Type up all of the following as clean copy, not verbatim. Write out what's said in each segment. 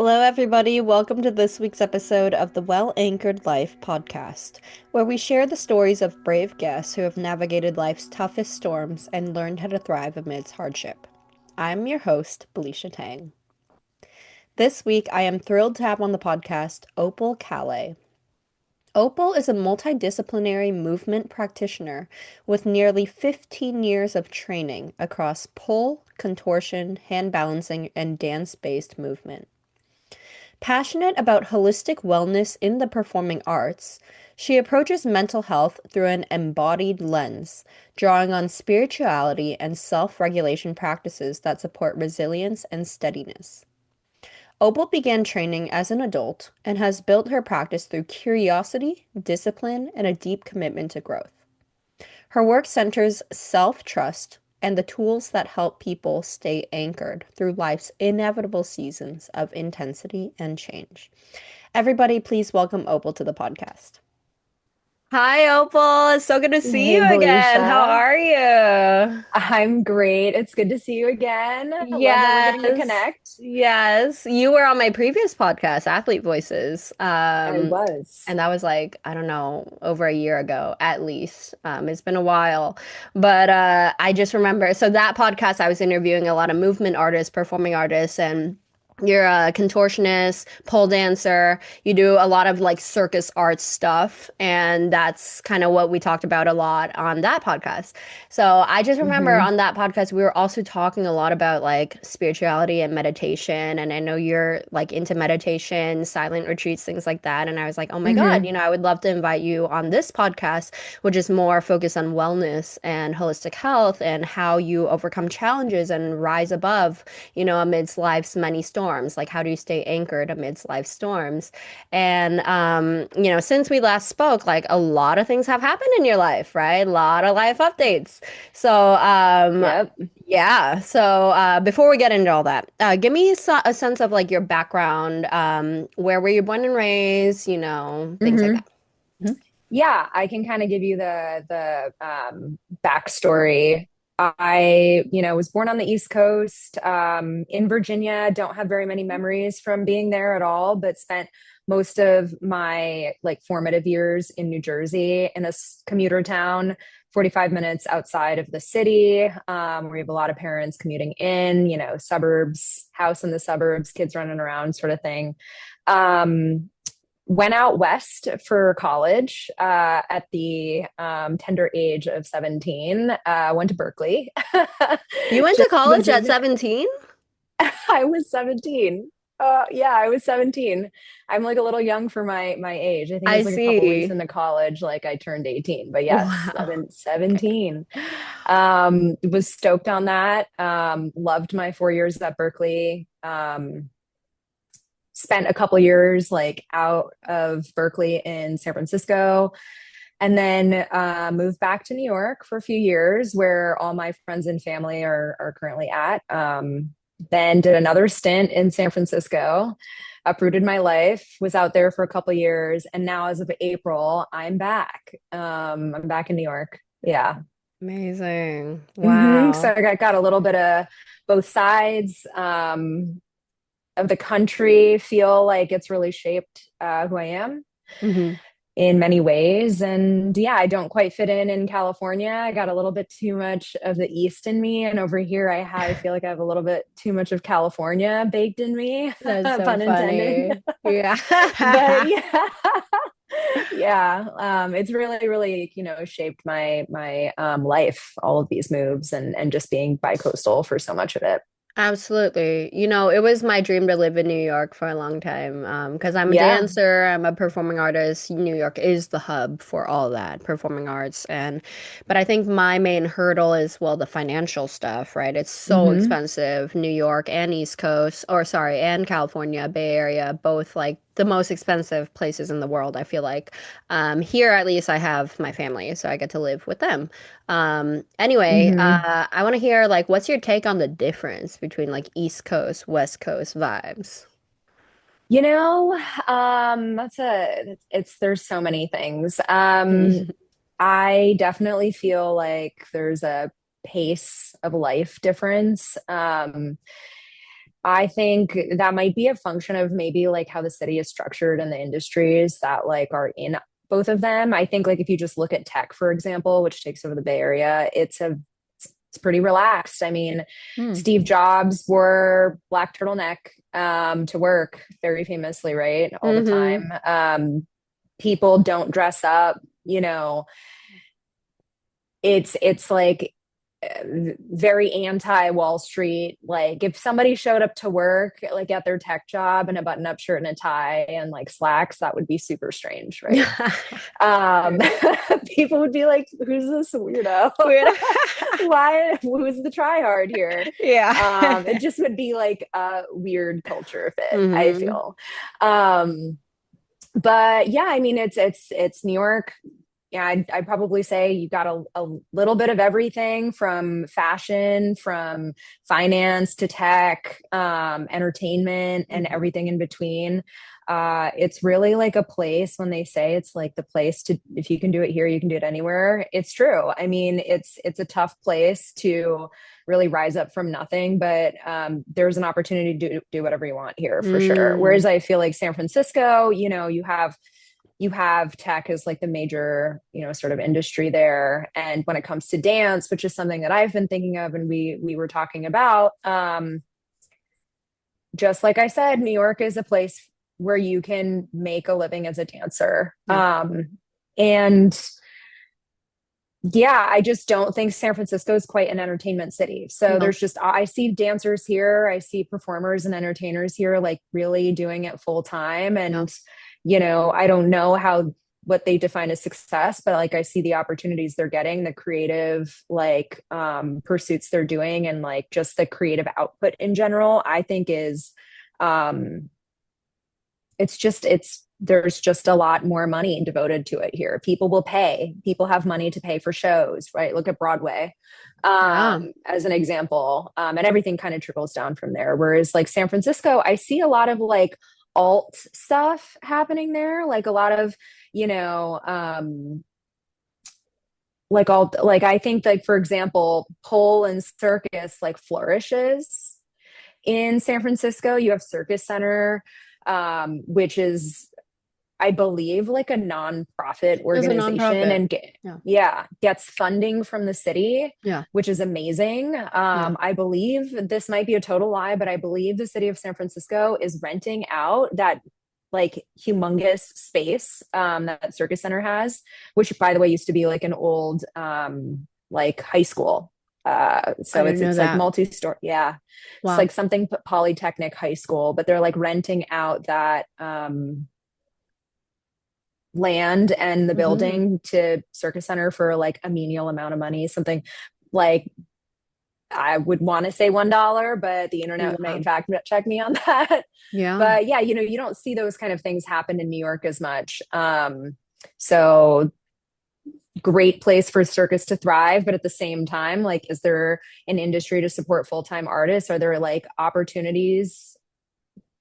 Hello, everybody. Welcome to this week's episode of the Well Anchored Life podcast, where we share the stories of brave guests who have navigated life's toughest storms and learned how to thrive amidst hardship. I'm your host, Belisha Tang. This week, I am thrilled to have on the podcast Opal Kale. Opal is a multidisciplinary movement practitioner with nearly 15 years of training across pole, contortion, hand balancing, and dance-based movement. Passionate about holistic wellness in the performing arts, she approaches mental health through an embodied lens, drawing on spirituality and self-regulation practices that support resilience and steadiness. Opal began training as an adult and has built her practice through curiosity, discipline, and a deep commitment to growth. Her work centers self-trust and the tools that help people stay anchored through life's inevitable seasons of intensity and change. Everybody, please welcome Opal to the podcast. Hi, Opal. It's so good to see Hey, you again. How Belisha. are you? I'm great. It's good to see you again. I love that we're getting to Yes, connect. yes. You were on my previous podcast, Athlete Voices. I was. And that was like, I don't know, over a year ago at least. It's been a while. But I just remember, so that podcast, I was interviewing a lot of movement artists, performing artists, and you're a contortionist, pole dancer. You do a lot of like circus arts stuff. And that's kind of what we talked about a lot on that podcast. So I just remember hmm on that podcast, we were also talking a lot about like spirituality and meditation. And I know you're like into meditation, silent retreats, things like that. And I was like, oh my God, hmm I would love to invite you on this podcast, which is more focused on wellness and holistic health and how you overcome challenges and rise above, amidst life's many storms. Like, how do you stay anchored amidst life's storms? And, since we last spoke, like a lot of things have happened in your life, right? A lot of life updates. So, Yep. yeah. So, before we get into all that, give me a sense of like your background. Where were you born and raised? Things like hmm that. Mhm. Yeah, I can kind of give you the backstory. I was born on the East Coast, in Virginia. Don't have very many memories from being there at all, but spent most of my like formative years in New Jersey in a commuter town, 45 minutes outside of the city, where we have a lot of parents commuting in, suburbs, house in the suburbs, kids running around, sort of thing. Um, Went out west for college at the tender age of 17. Went to Berkeley. You went to Just college was at in, 17? I was 17. Yeah, I was 17. I'm like a little young for my age. I think it I was like a couple weeks see. into college, like I turned 18. But yes, Wow. Okay. 17. Was stoked on that. Loved my 4 years at Berkeley. Spent a couple years like out of Berkeley in San Francisco, and then moved back to New York for a few years where all my friends and family are currently at. Then did another stint in San Francisco, uprooted my life, was out there for a couple years, and now as of April, I'm back. I'm back in New York. Yeah. Amazing. So Wow. I got a little bit of both sides. Of the country feel like it's really shaped who I am Hmm. in many ways. And yeah, I don't quite fit in California. I got a little bit too much of the East in me. And over here, I feel like I have a little bit too much of California baked in me, That's so pun intended. funny. Yeah. But yeah. Yeah, it's really, really, shaped my life, all of these moves and just being bi-coastal for so much of it. Absolutely. It was my dream to live in New York for a long time. Because I'm a Yeah. dancer, I'm a performing artist. New York is the hub for all that performing arts. But I think my main hurdle is, well, the financial stuff, right? It's so hmm expensive. New York and East Coast, or sorry, and California, Bay Area, both like the most expensive places in the world, I feel like. Here, at least, I have my family, so I get to live with them. Anyway, hmm I want to hear like what's your take on the difference between like East Coast, West Coast vibes? You know, that's there's so many things. I definitely feel like there's a pace of life difference. I think that might be a function of maybe like how the city is structured and the industries that like are in both of them. I think like if you just look at tech, for example, which takes over the Bay Area, it's pretty relaxed. I mean, Hmm. Steve Jobs wore black turtleneck to work very famously, right? All the Mm-hmm. time. People don't dress up, you know, it's like very anti Wall Street. Like if somebody showed up to work like at their tech job in a button up shirt and a tie and like slacks, that would be super strange, right? Um, people would be like, "Who's this weirdo? Weird. Why? Who's the tryhard here?" Yeah. It just would be like a weird culture fit, I Mm-hmm. feel. Um, but yeah, I mean, it's New York. Yeah, I'd probably say you got a little bit of everything from fashion, from finance to tech, entertainment, and Mm-hmm. everything in between. It's really like a place when they say it's like the place to, if you can do it here, you can do it anywhere. It's true. I mean, it's a tough place to really rise up from nothing, but there's an opportunity to do whatever you want here for sure. Mm. Whereas I feel like San Francisco, you know, you have tech as like the major, you know, sort of industry there. And when it comes to dance, which is something that I've been thinking of and we were talking about, just like I said, New York is a place where you can make a living as a dancer. Yeah. And yeah, I just don't think San Francisco is quite an entertainment city. So No. there's just, I see dancers here, I see performers and entertainers here, like really doing it full time. Yeah. And, you know, I don't know what they define as success, but like I see the opportunities they're getting, the creative, like, pursuits they're doing, and like just the creative output in general, I think um, there's just a lot more money devoted to it here. People will pay. People have money to pay for shows, right? Look at Broadway, Yeah. as an example, and everything kind of trickles down from there. Whereas like San Francisco, I see a lot of like alt stuff happening there, like a lot of, you know, like all like I think like for example, pole and circus like flourishes in San Francisco. You have Circus Center, which is, I believe, like a nonprofit It's a organization, nonprofit. and Yeah. yeah, gets funding from the city, Yeah. which is amazing. Yeah. I believe this might be a total lie, but I believe the city of San Francisco is renting out that like humongous space, that Circus Center has, which by the way used to be like an old, like high school. I So didn't know it's like that. multi-story. Yeah, it's Wow. like something Polytechnic High School, but they're like renting out that land and the Mm-hmm. building to Circus Center for like a menial amount of money, something like, I would want to say $1, but the internet might in Wow. fact check me on that. Yeah. But yeah, you know, you don't see those kind of things happen in New York as much. So great place for circus to thrive, but at the same time, like, is there an industry to support full-time artists? Are there like opportunities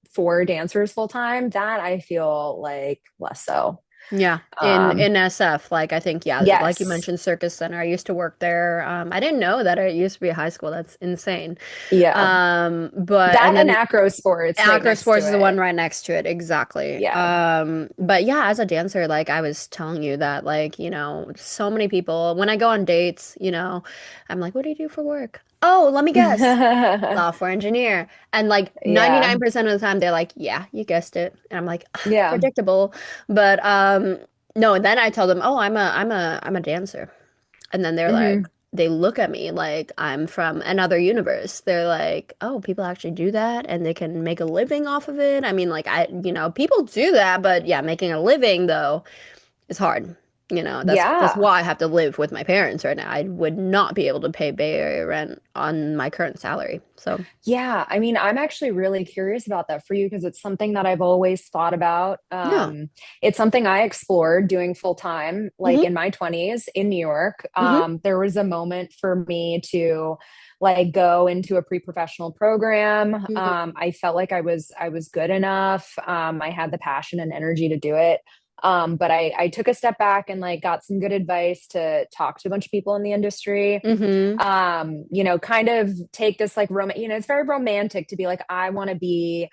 for dancers full time? That I feel like less so. Yeah, Um, in SF, like I think, yeah, like you yes, mentioned, Circus Center. I used to work there. I didn't know that it used to be a high school. That's insane. yeah, But that and and then acro sports right Acro next to Sports is the one it. right next to it, exactly. Yeah. But yeah, as a dancer, like I was telling you that, like, you know, so many people when I go on dates, you know, I'm like, what do you do for work? Oh, let me guess. Software engineer. And like Yeah. 99% of the time they're like, yeah, you guessed it. And I'm like, "Ugh, Yeah. predictable." But no, and then I tell them, "Oh, I'm a dancer." And then they're like, Hmm. they look at me like I'm from another universe. They're like, "Oh, people actually do that and they can make a living off of it." I mean, like people do that, but yeah, making a living though is hard. You know, that's Yeah. why I have to live with my parents right now. I would not be able to pay Bay Area rent on my current salary. So, Yeah. I mean, I'm actually really curious about that for you because it's something that I've always thought about. yeah. It's something I explored doing full time, like Hmm. in my 20s in New York. Hmm. There was a moment for me to like go into a pre-professional program. Hmm. I felt like I was good enough. I had the passion and energy to do it. But I took a step back and like got some good advice to talk to a bunch of people in the industry. Mm-hmm. Kind of take this like it's very romantic to be like, I want to be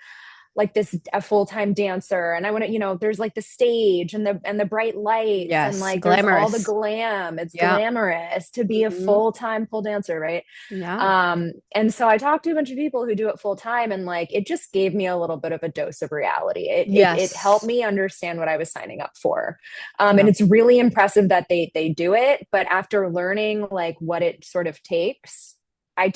like this a full-time dancer, and I want to, there's like the stage and the bright lights, and Yes, like there's all the glamorous. glam. It's Yeah. glamorous to be a Mm-hmm. full-time pole dancer, right? Yeah. And so I talked to a bunch of people who do it full time, and like it just gave me a little bit of a dose of reality. It helped Yes. me understand what I was signing up for. And Yeah. it's really impressive that they do it, but after learning like what it sort of takes, I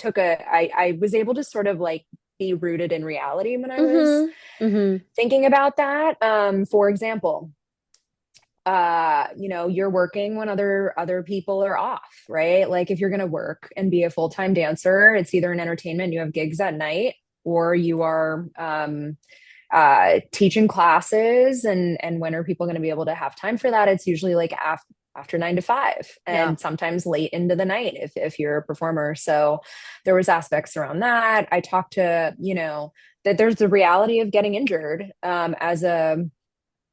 was able to sort of like be rooted in reality when I was Mm-hmm. Mm-hmm. thinking about that. For example, you're working when other people are off, right? Like if you're going to work and be a full-time dancer, it's either in entertainment, you have gigs at night, or you are teaching classes. And when are people going to be able to have time for that? It's usually like after 9 to 5, Yeah. and sometimes late into the night if you're a performer. So there was aspects around that. I talked to, that there's the reality of getting injured, as an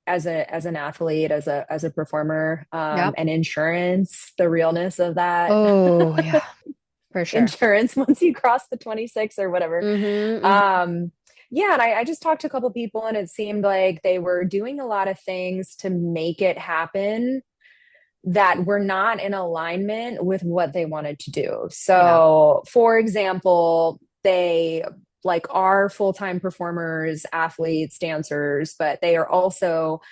athlete, as a performer, Yeah. and insurance, the realness of that Oh, yeah, for sure. insurance once you cross the 26 or whatever. Mm-hmm. Mm-hmm. Um, yeah, and I just talked to a couple people, and it seemed like they were doing a lot of things to make it happen that were not in alignment with what they wanted to do. Yeah. So, for example, they like are full-time performers, athletes, dancers, but they are also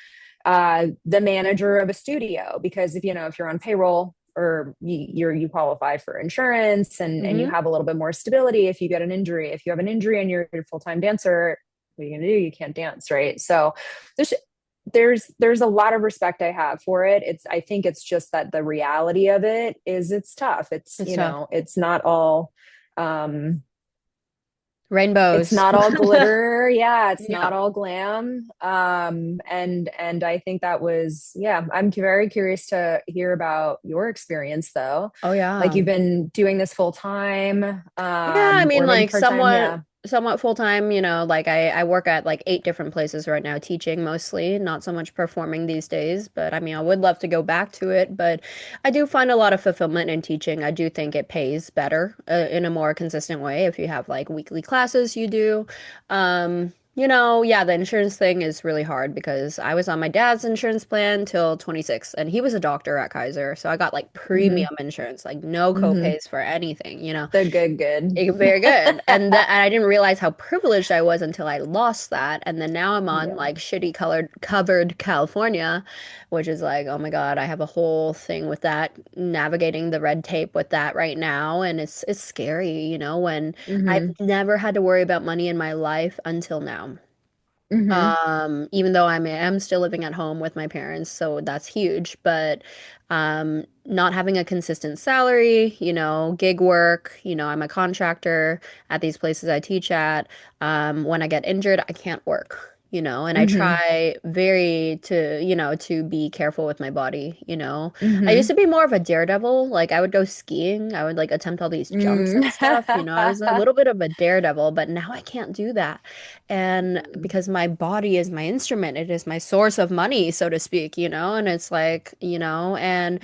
the manager of a studio, because if you're on payroll, or you qualify for insurance, and you Mm-hmm. have a little bit more stability if you get an injury. If you have an injury and you're a full-time dancer, what are you going to do? You can't dance, right? So there's there's a lot of respect I have for it. I think it's just that the reality of it is it's tough. It's It's tough. it's not all um it's Rainbows. not all glitter. Yeah, it's Yeah. not all glam. And I think that was, yeah, I'm very curious to hear about your experience though. Oh, Like yeah. you've been doing this full time, Yeah, I mean, or maybe like part time. Yeah. somewhat full time, like I work at like 8 different places right now, teaching mostly, not so much performing these days, but I mean, I would love to go back to it, but I do find a lot of fulfillment in teaching. I do think it pays better in a more consistent way if you have like weekly classes you do. Yeah, the insurance thing is really hard because I was on my dad's insurance plan till 26, and he was a doctor at Kaiser, so I got like Hmm. premium insurance, like no Hmm. co-pays for anything. The good. Very good. And I didn't realize how privileged I was until I lost that. And then now I'm on Yeah. like shitty colored covered California, which is like, oh my God, I have a whole thing with that, navigating the red tape with that right now. And it's scary, when I've Hmm. never had to worry about money in my life until now. Hmm. Even though I am still living at home with my parents, so that's huge. But not having a consistent salary, gig work, I'm a contractor at these places I teach at. When I get injured, I can't work, and I Hmm. try to be careful with my body. I used Hmm. to be more of a daredevil. Like I would go skiing, I would like attempt all these jumps Mm. and stuff. I was a little bit of a daredevil, but now I can't do that. And because my body is my instrument, it is my source of money, so to speak, and it's like, and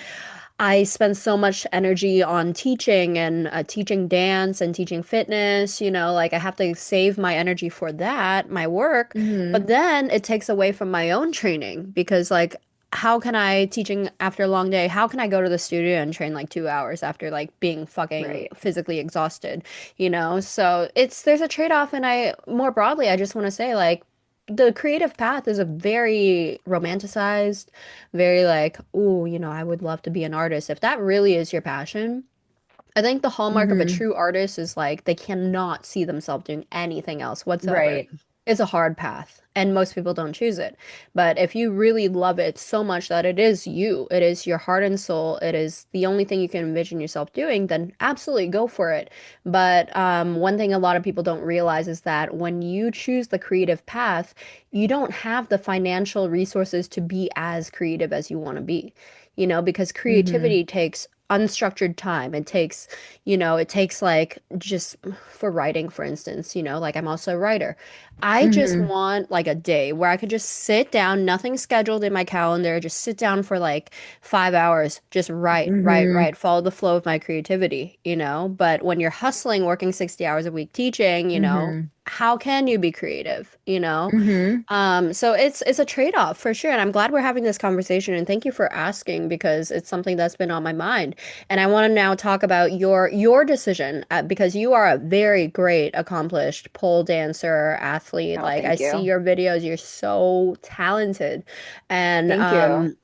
I spend so much energy on teaching and teaching dance and teaching fitness, like I have to save my energy for that, my work, but Hmm. then it takes away from my own training because like how can I teaching after a long day? How can I go to the studio and train like 2 hours after like being fucking Right. physically exhausted? So there's a trade-off, and I more broadly I just want to say like the creative path is a very romanticized, very like, oh, I would love to be an artist. If that really is your passion, I think the hallmark of a Hmm. true artist is like they cannot see themselves doing anything else whatsoever. Right. It's a hard path, and most people don't choose it. But if you really love it so much that it is you, it is your heart and soul, it is the only thing you can envision yourself doing, then absolutely go for it. But one thing a lot of people don't realize is that when you choose the creative path, you don't have the financial resources to be as creative as you want to be. Because Hmm. creativity takes unstructured time. It takes like just for writing, for instance, like I'm also a writer. I just Mm-hmm. want like a day where I could just sit down, nothing scheduled in my calendar, just sit down for like 5 hours, just write, write, Mm-hmm. write, follow the flow of my creativity. But when you're hustling, working 60 hours a week teaching, Mm-hmm. how can you be creative? Mm-hmm. So it's a trade-off for sure, and I'm glad we're having this conversation. And thank you for asking because it's something that's been on my mind. And I want to now talk about your decision because you are a very great, accomplished pole dancer, athlete. Oh, Like I thank see you. your videos, you're so talented, and Thank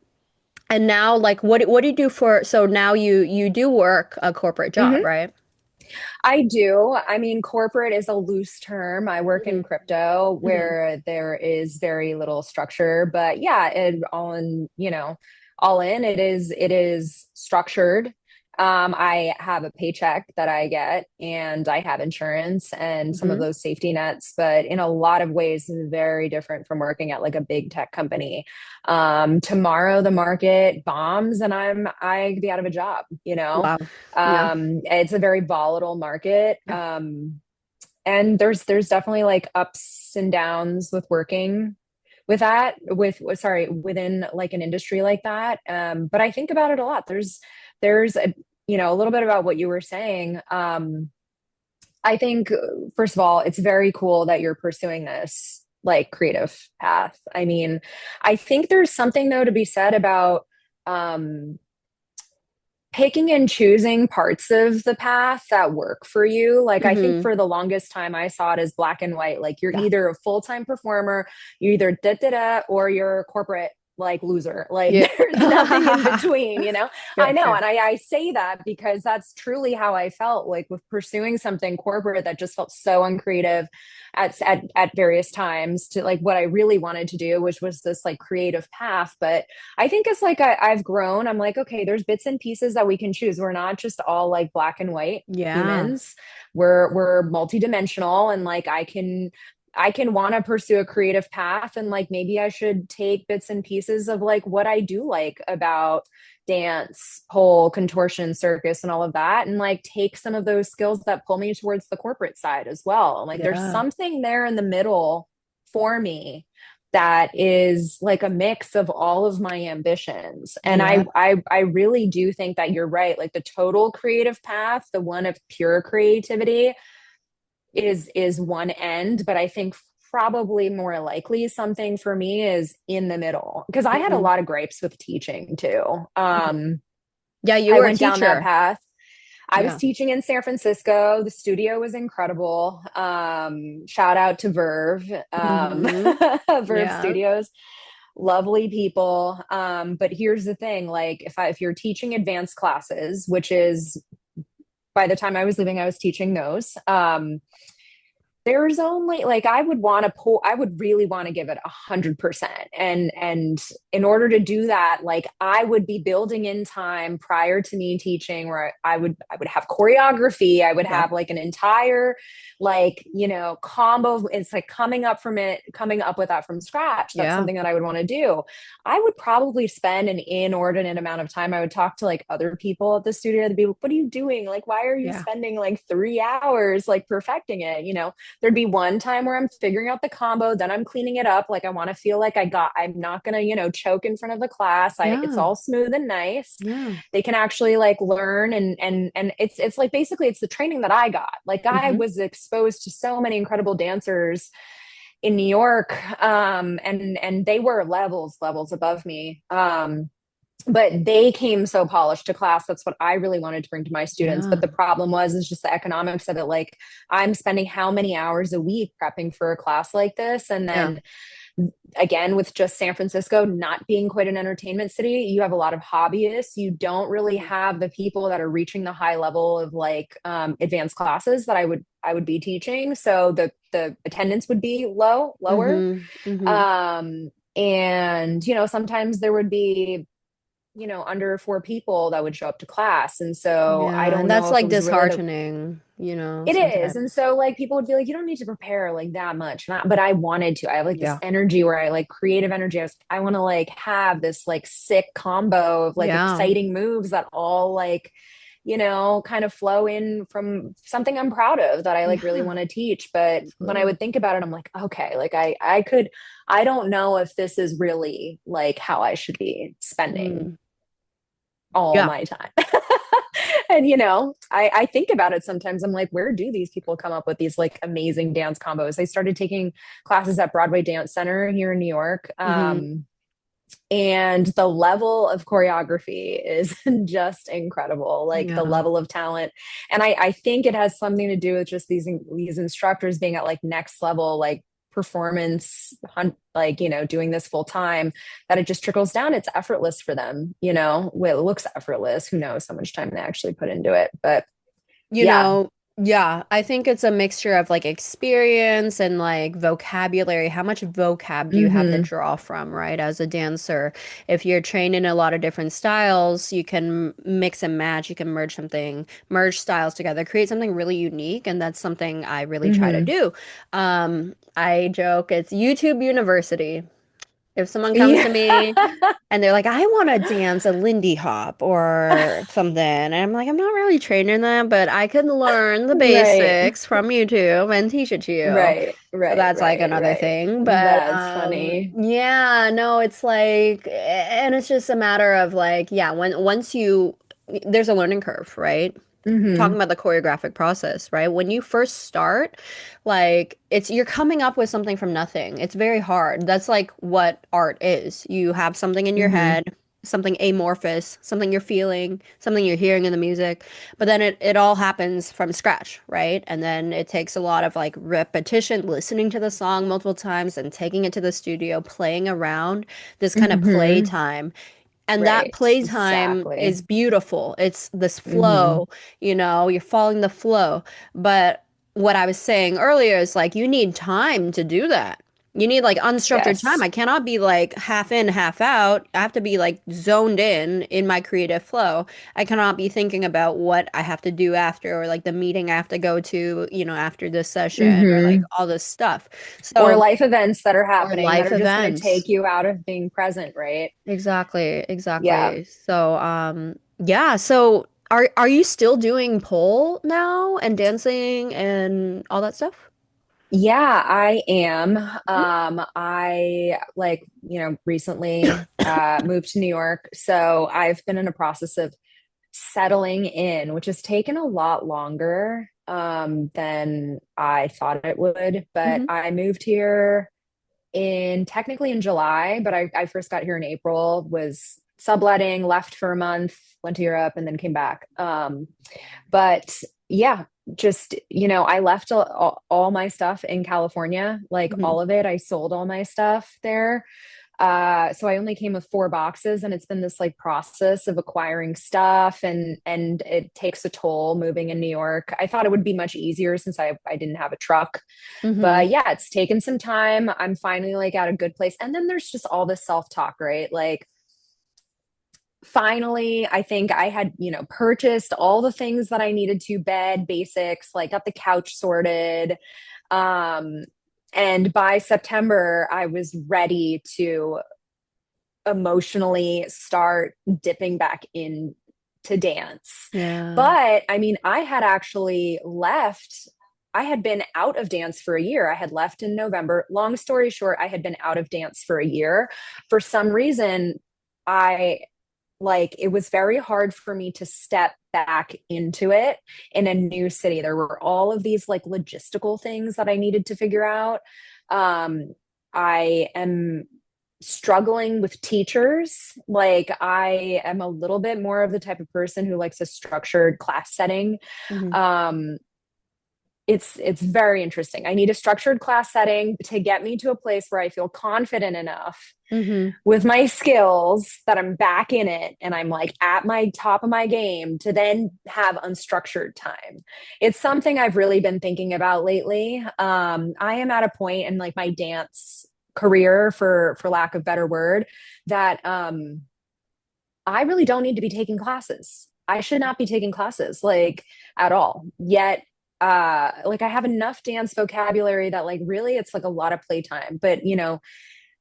you. now like what do you do for? So now you do work a corporate job, Mm-hmm. right? I do. I mean, corporate is a loose term. I work Hmm. in crypto Hmm. where there is very little structure, but yeah, all in, it is structured. I have a paycheck that I get and I have insurance and some of Hmm. those safety nets, but in a lot of ways is very different from working at like a big tech company. Tomorrow the market bombs and I could be out of a job, you know? Wow. Yeah. It's a very volatile market. Yeah. And there's definitely like ups and downs with working with that, sorry, within like an industry like that. But I think about it a lot. There's a little bit about what you were saying. I think, first of all, it's very cool that you're pursuing this like creative path. I mean, I think there's something though to be said about um picking and choosing parts of the path that work for you. Like, I think Hmm. for the longest time, I saw it as black and white. Like, you're Yeah. either a full time performer, you're either da da da, or you're a corporate like loser. Like, Yeah. there's nothing in between, you know? I Fair, know. fair. And I say that because that's truly how I felt like with pursuing something corporate that just felt so uncreative at various times to like what I really wanted to do, which was this like creative path. But I think it's like I've grown. I'm like, okay, there's bits and pieces that we can choose. We're not just all like black and white Yeah. humans. We're multidimensional, and like I can want to pursue a creative path, and like maybe I should take bits and pieces of like what I do like about dance, pole, contortion, circus, and all of that, and like take some of those skills that pull me towards the corporate side as well. Like there's Yeah. something there in the middle for me that is like a mix of all of my ambitions. And Yeah. I really do think that you're right. Like the total creative path, the one of pure creativity is one end, but I think probably more likely something for me is in the middle because I had a Hmm. lot of gripes with teaching too. Yeah, you I were a went down that teacher. path. I was Yeah. teaching in San Francisco. The studio was incredible. Shout out to Verve, Hmm. Verve Yeah. Studios, lovely people. But here's the thing: like, if you're teaching advanced classes, which is by the time I was leaving, I was teaching those. There's only like I would really want to give it 100%. And in order to do that, like I would be building in time prior to me teaching where I would have choreography, I would Yeah. have like an entire like, combo. It's like coming up with that from scratch. That's Yeah. something that I would want to do. I would probably spend an inordinate amount of time. I would talk to like other people at the studio. They'd be like, what are you doing? Like, why are you Yeah. spending like 3 hours like perfecting it? There'd be one time where I'm figuring out the combo, then I'm cleaning it up. Like I want to feel like I'm not gonna, choke in front of the class. It's Yeah. all smooth and nice. Yeah. They can actually like learn and it's like basically it's the training that I got. Like I Hmm. was exposed to so many incredible dancers in New York. And they were levels above me. But they came so polished to class. That's what I really wanted to bring to my students. But Yeah. the problem is just the economics of it. Like I'm spending how many hours a week prepping for a class like this, and Yeah. then again with just San Francisco not being quite an entertainment city, you have a lot of hobbyists. You don't really Hmm. have the people that are reaching the high level of like advanced classes that I would be teaching. So the attendance would be lower. Hmm. Hmm. And sometimes there would be under four people that would show up to class. And so I Yeah. And don't that's know if it like was really disheartening. It is. sometimes. And so like people would be like, you don't need to prepare like that much. But I wanted to. I have like this Yeah. energy where I like creative energy. I want to like have this like sick combo of like Yeah. exciting moves that all like, kind of flow in from something I'm proud of that I like really Yeah. want to teach. But when I Absolutely. would think about it, I'm like, okay, like I don't know if this is really like how I should be spending Mm. all Yeah. my time. And I think about it sometimes. I'm like, where do these people come up with these like amazing dance combos? I started taking classes at Broadway Dance Center here in New York. Hmm. And the level of choreography is just incredible, like the Yeah. level of talent. And I think it has something to do with just these instructors being at like next level, like performance, like, doing this full time, that it just trickles down. It's effortless for them, well, it looks effortless. Who knows how much time they actually put into it? But You yeah. know, yeah, I think it's a mixture of like experience and like vocabulary. How much vocab do you have to Mm-hmm. draw from, right? As a dancer, if you're trained in a lot of different styles, you can mix and match, you can merge styles together, create something really unique, and that's something I really try to Mm-hmm. do. I joke it's YouTube University. If someone comes Yeah. to me and they're like, I want to dance a Lindy Hop or something. And I'm like, I'm not really trained in that, but I could learn the Right. basics from YouTube and teach it to you. Right. So Right. that's like Right. another Right. thing. But That's funny. yeah, no, it's like, and it's just a matter of like, yeah, once you, there's a learning curve, right? Mm-hmm. Talking about the choreographic process, right? When you first start, like you're coming up with something from nothing. It's very hard. That's like what art is. You have something in your Mm-hmm. head, something amorphous, something you're feeling, something you're hearing in the music, but then it all happens from scratch, right? And then it takes a lot of like repetition, listening to the song multiple times and taking it to the studio, playing around, this kind of Mm-hmm. playtime. And that Right. playtime is Exactly. beautiful. It's this Mm-hmm. flow, you're following the flow. But what I was saying earlier is like you need time to do that. You need like unstructured time. Yes. I cannot be like half in, half out. I have to be like zoned in my creative flow. I cannot be thinking about what I have to do after or like the meeting I have to go to, after this session or like Mm-hmm. all this stuff. Or So, life events that are or happening that life are just going to events. take you out of being present, right? Exactly, Yeah. exactly. So, yeah, so are you still doing pole now and dancing and all that stuff? Yeah, I am. Mhm. I like, recently moved to New York. So I've been in a process of settling in, which has taken a lot longer than I thought it would. But Hmm. I moved here in technically in July, but I first got here in April, was subletting, left for a month, went to Europe, and then came back. But yeah, just, I left all my stuff in California, like Hmm. all of it. I sold all my stuff there. So I only came with 4 boxes, and it's been this like process of acquiring stuff, and it takes a toll moving in New York. I thought it would be much easier since I didn't have a truck, Hmm. but yeah, it's taken some time. I'm finally like at a good place. And then there's just all this self-talk, right? Like finally, I think I had, purchased all the things that I needed to, bed basics, like got the couch sorted. Um, and by September, I was ready to emotionally start dipping back in to dance. Yeah. But I mean, I had actually left. I had been out of dance for a year. I had left in November. Long story short, I had been out of dance for a year. For some reason, I like it was very hard for me to step back into it in a new city. There were all of these like logistical things that I needed to figure out. I am struggling with teachers. Like I am a little bit more of the type of person who likes a structured class setting. Hmm. Um, it's very interesting. I need a structured class setting to get me to a place where I feel confident enough Hmm. with my skills that I'm back in it and I'm like at my top of my game to then have unstructured time. It's something I've really been thinking about lately. I am at a point in like my dance career, for lack of better word, that I really don't need to be taking classes. I should not be taking classes like at all. Yet like I have enough dance vocabulary that like really it's like a lot of playtime, but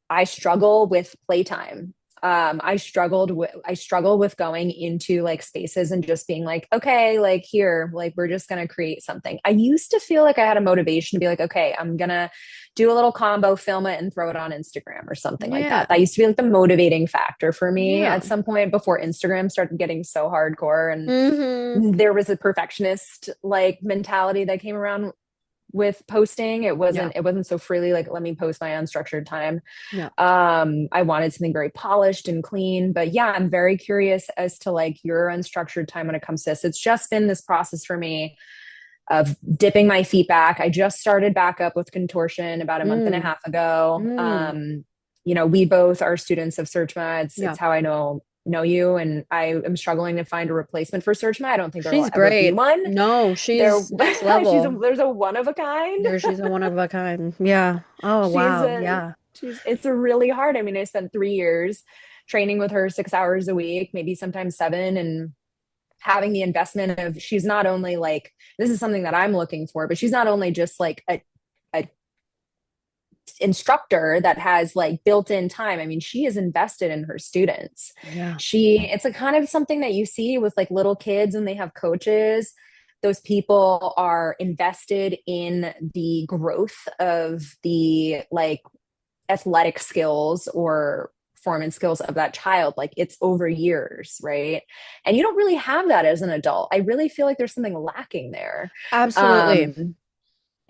I struggle with playtime. I struggle with going into like spaces and just being like, okay, like here, like we're just gonna create something. I used to feel like I had a motivation to be like, okay, I'm gonna do a little combo, film it, and throw it on Instagram or something like Yeah. that. That used to be like the motivating factor for me Yeah. at some point before Instagram started getting so hardcore and Mm-hmm. there was a perfectionist like mentality that came around with posting. It Yeah. wasn't so freely like let me post my unstructured time. Yeah. I wanted something very polished and clean, but yeah, I'm very curious as to like your unstructured time when it comes to this. It's just been this process for me of dipping my feet back. I just started back up with contortion about a month and a Mm. half ago. Mm. We both are students of Surchma. Yeah. It's how I know you, and I am struggling to find a replacement for Surchma. I don't think there will She's ever be great. one. No, There she's next level. there's a one of a kind. She's a one of a kind. Yeah. Oh, she's wow. a Yeah. it's a really hard. I mean, I spent 3 years training with her 6 hours a week, maybe sometimes seven, and having the investment of she's not only like this is something that I'm looking for, but she's not only just like a instructor that has like built-in time. I mean, she is invested in her students. Yeah. It's a kind of something that you see with like little kids when they have coaches. Those people are invested in the growth of the like athletic skills or performance skills of that child. Like it's over years, right? And you don't really have that as an adult. I really feel like there's something lacking there. Absolutely. um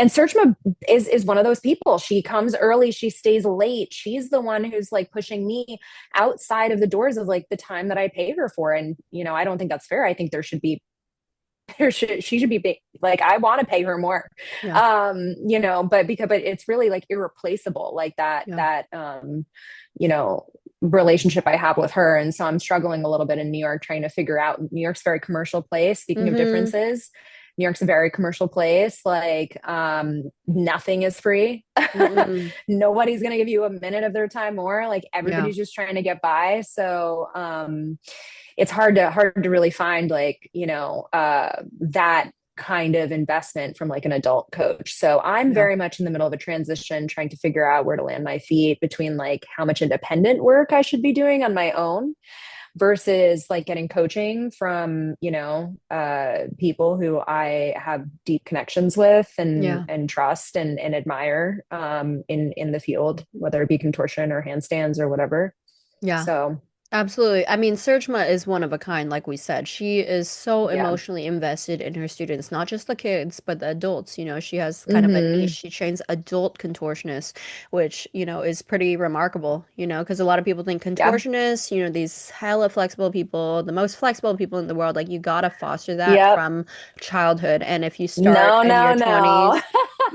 and Searchma is one of those people. She comes early, she stays late. She's the one who's like pushing me outside of the doors of like the time that I pay her for. And I don't think that's fair. I think she should be like I want to pay her more. Yeah. But it's really like irreplaceable, like that Yeah. that you know relationship I have with her. And so I'm struggling a little bit in New York trying to figure out. New York's a very commercial place. Speaking of Mm-hmm. differences, New York's a very commercial place. Like nothing is free. Mm-mm. Nobody's going to give you a minute of their time more. Like Yeah. everybody's just trying to get by. So it's hard to really find like that kind of investment from like an adult coach. So I'm Yeah. very much in the middle of a transition trying to figure out where to land my feet between like how much independent work I should be doing on my own versus like getting coaching from people who I have deep connections with and Yeah. trust and admire in the field, whether it be contortion or handstands or whatever. Yeah. So Absolutely. I mean, Surjma is one of a kind, like we said. She is so yeah. emotionally invested in her students, not just the kids, but the adults. She has kind of a niche. Hmm. She trains adult contortionists, which, is pretty remarkable, because a lot of people think Yeah. contortionists, these hella flexible people, the most flexible people in the world, like you gotta foster that Yep. from childhood. And if you start No, in your no, no.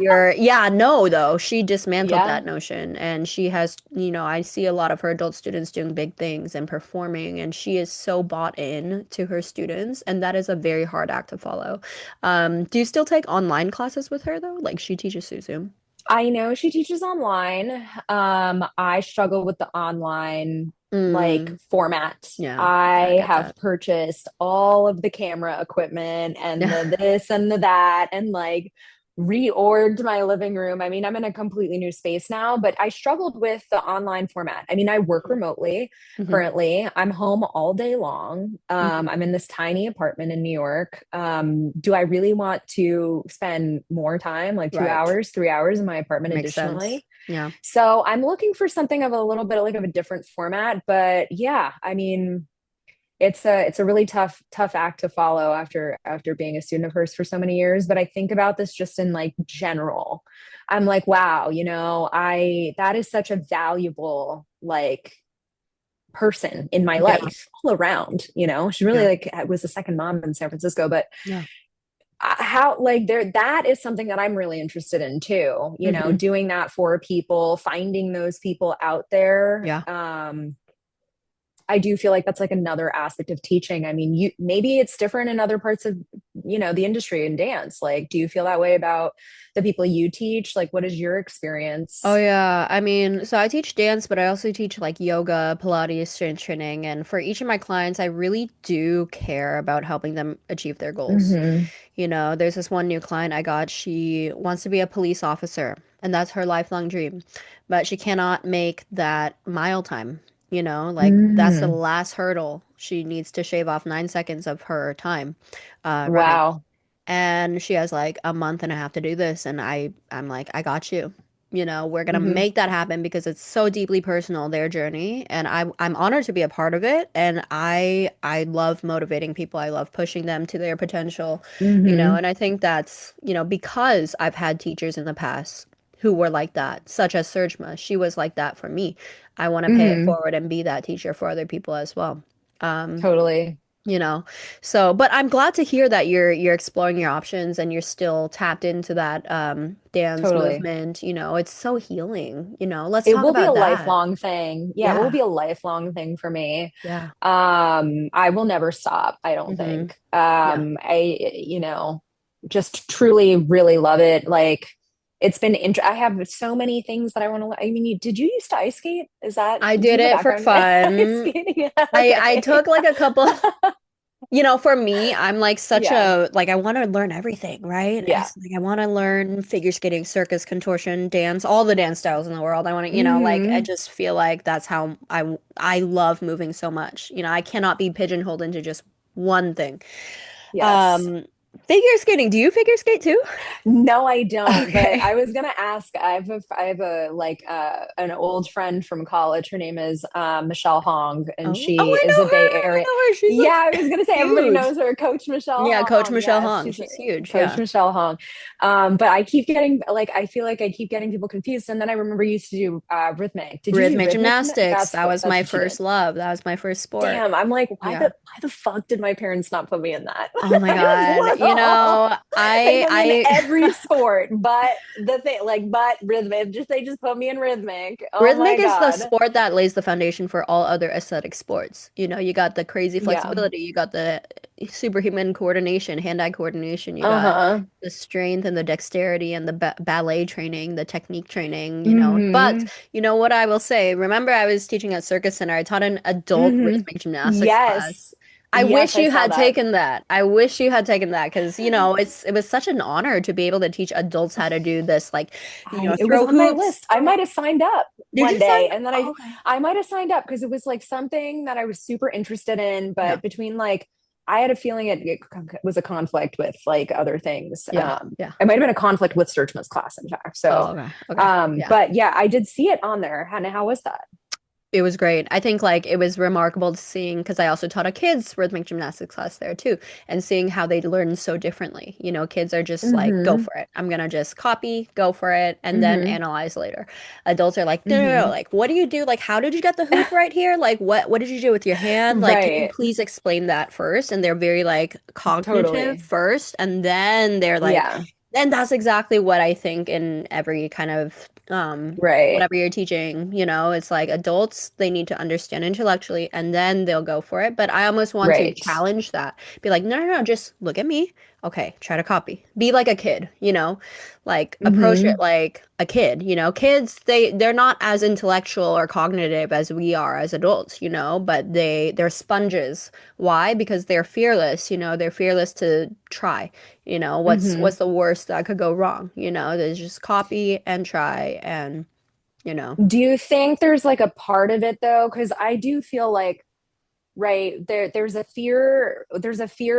20s, yeah, no, though. She dismantled Yeah. that notion and she has, I see a lot of her adult students doing big things and performing, and she is so bought in to her students, and that is a very hard act to follow. Do you still take online classes with her though? Like she teaches through Zoom? I know she teaches online. I struggle with the online like Mm, format. yeah, yeah, I I get have that. purchased all of the camera equipment and Yeah. the this and the that and like reorged my living room. I mean, I'm in a completely new space now, but I struggled with the online format. I mean, I work remotely Hmm. currently. I'm home all day long. Hmm. I'm in this tiny apartment in New York. Do I really want to spend more time, like two Right. hours, 3 hours in my apartment Makes sense. additionally? Yeah. So I'm looking for something of a little bit like of a different format. But yeah, I mean, it's a really tough act to follow after being a student of hers for so many years. But I think about this just in like general. I'm like, wow, I that is such a valuable like person in my Yeah. life all around. She really Yeah. like was a second mom in San Francisco. But Yeah. how like there that is something that I'm really interested in too, Hmm. doing that for people, finding those people out there. Yeah. I do feel like that's like another aspect of teaching. I mean, you maybe it's different in other parts of, the industry and dance. Like, do you feel that way about the people you teach? Like, what is your Oh experience? yeah, I mean, so I teach dance, but I also teach like yoga, Pilates, strength training, and for each of my clients, I really do care about helping them achieve their goals. Hmm. There's this one new client I got. She wants to be a police officer, and that's her lifelong dream. But she cannot make that mile time. Like that's the Mm. last hurdle. She needs to shave off 9 seconds of her time running. Wow. And she has like a month and a half to do this. And I'm like, I got you. We're gonna Hmm. make that happen because it's so deeply personal, their journey. And I'm honored to be a part of it. And I love motivating people. I love pushing them to their potential, Hmm. and I think that's, because I've had teachers in the past who were like that, such as Surjma. She was like that for me. I want to pay it Hmm. forward and be that teacher for other people as well. Um, Totally. you know. So, but I'm glad to hear that you're exploring your options and you're still tapped into that dance Totally. movement. It's so healing. Let's It talk will be a about that. lifelong thing. Yeah, it will Yeah. be a lifelong thing for me. Yeah. I will never stop, I don't Hmm. think. Yeah. Just truly really love it. Like I have so many things that I want to, I mean, did you used to ice skate? I Do you did have a it for background in ice fun. skating? Yeah, I okay. took like a couple. For me, I'm like such Yeah. a like I want to learn everything, right? Yeah. Like I want to learn figure skating, circus, contortion, dance, all the dance styles in the world. I want to, like I Hmm. just feel like that's how I love moving so much. I cannot be pigeonholed into just one thing. Yes. Um, Figure skating, do you figure skate too? No, I don't. But Okay. I was gonna ask. I have a like an old friend from college. Her name is Michelle Hong, and Oh, she I is a know Bay her. I Area. know her. She's Yeah, I like was gonna say everybody huge. knows her. Coach Michelle Yeah, Coach Hong. Michelle Yes, Hong. she's She's huge. Coach Yeah. Michelle Hong. But I keep getting like I feel like I keep getting people confused. And then I remember you used to do rhythmic. Did you do Rhythmic rhythmic? gymnastics. That was That's my what you did. first love. That was my first sport. Damn, I'm like, Yeah. why the fuck did my parents not put me in that? Oh my I was God. little. They put me in I every sport, but the thing, like, but rhythmic. They just put me in rhythmic. Oh my Rhythmic is the God. sport that lays the foundation for all other aesthetic sports. You got the crazy Yeah. flexibility, you got the superhuman coordination, hand-eye coordination, you got Uh-huh. the strength and the dexterity and the ballet training, the technique training. But Mm-hmm. what I will say, remember I was teaching at Circus Center. I taught an adult Mm-hmm. rhythmic gymnastics class. Yes. I Yes, wish I you saw had that. taken that. I wish you had taken that because, it was such an honor to be able to teach adults how to do this, like, It was throw on my hoops. list. I might have signed up Did one you sign day, up? and then Oh, okay. I might have signed up because it was like something that I was super interested in, Yeah. but between like I had a feeling it was a conflict with like other things. Yeah. Yeah. It might have been a conflict with Searchman's class, in fact. Oh, So, okay. Okay. Yeah. but yeah, I did see it on there. How was that? It was great. I think like it was remarkable to seeing because I also taught a kids rhythmic gymnastics class there too, and seeing how they learn so differently. Kids are just like, go Mm-hmm. for it. I'm gonna just copy, go for it, and then Mm-hmm. analyze later. Adults are like, no, no, no. Mm-hmm. Like, what do you do? Like, how did you get the hoop right here? Like, what did you do with your hand? Like, can you Right. please explain that first? And they're very like cognitive Totally. first, and then they're like, Yeah. and that's exactly what I think in every kind of Right. whatever you're teaching, it's like adults, they need to understand intellectually and then they'll go for it. But I almost want to Right. challenge that. Be like, no, no, no, just look at me. Okay, try to copy. Be like a kid. Like approach it Mm-hmm. like a kid. Kids, they're not as intellectual or cognitive as we are as adults, but they're sponges. Why? Because they're fearless, they're fearless to try. Mm-hmm. What's the worst that could go wrong? They just copy and try and. Do you think there's like a part of it though? Because I do feel like, right, there's a fear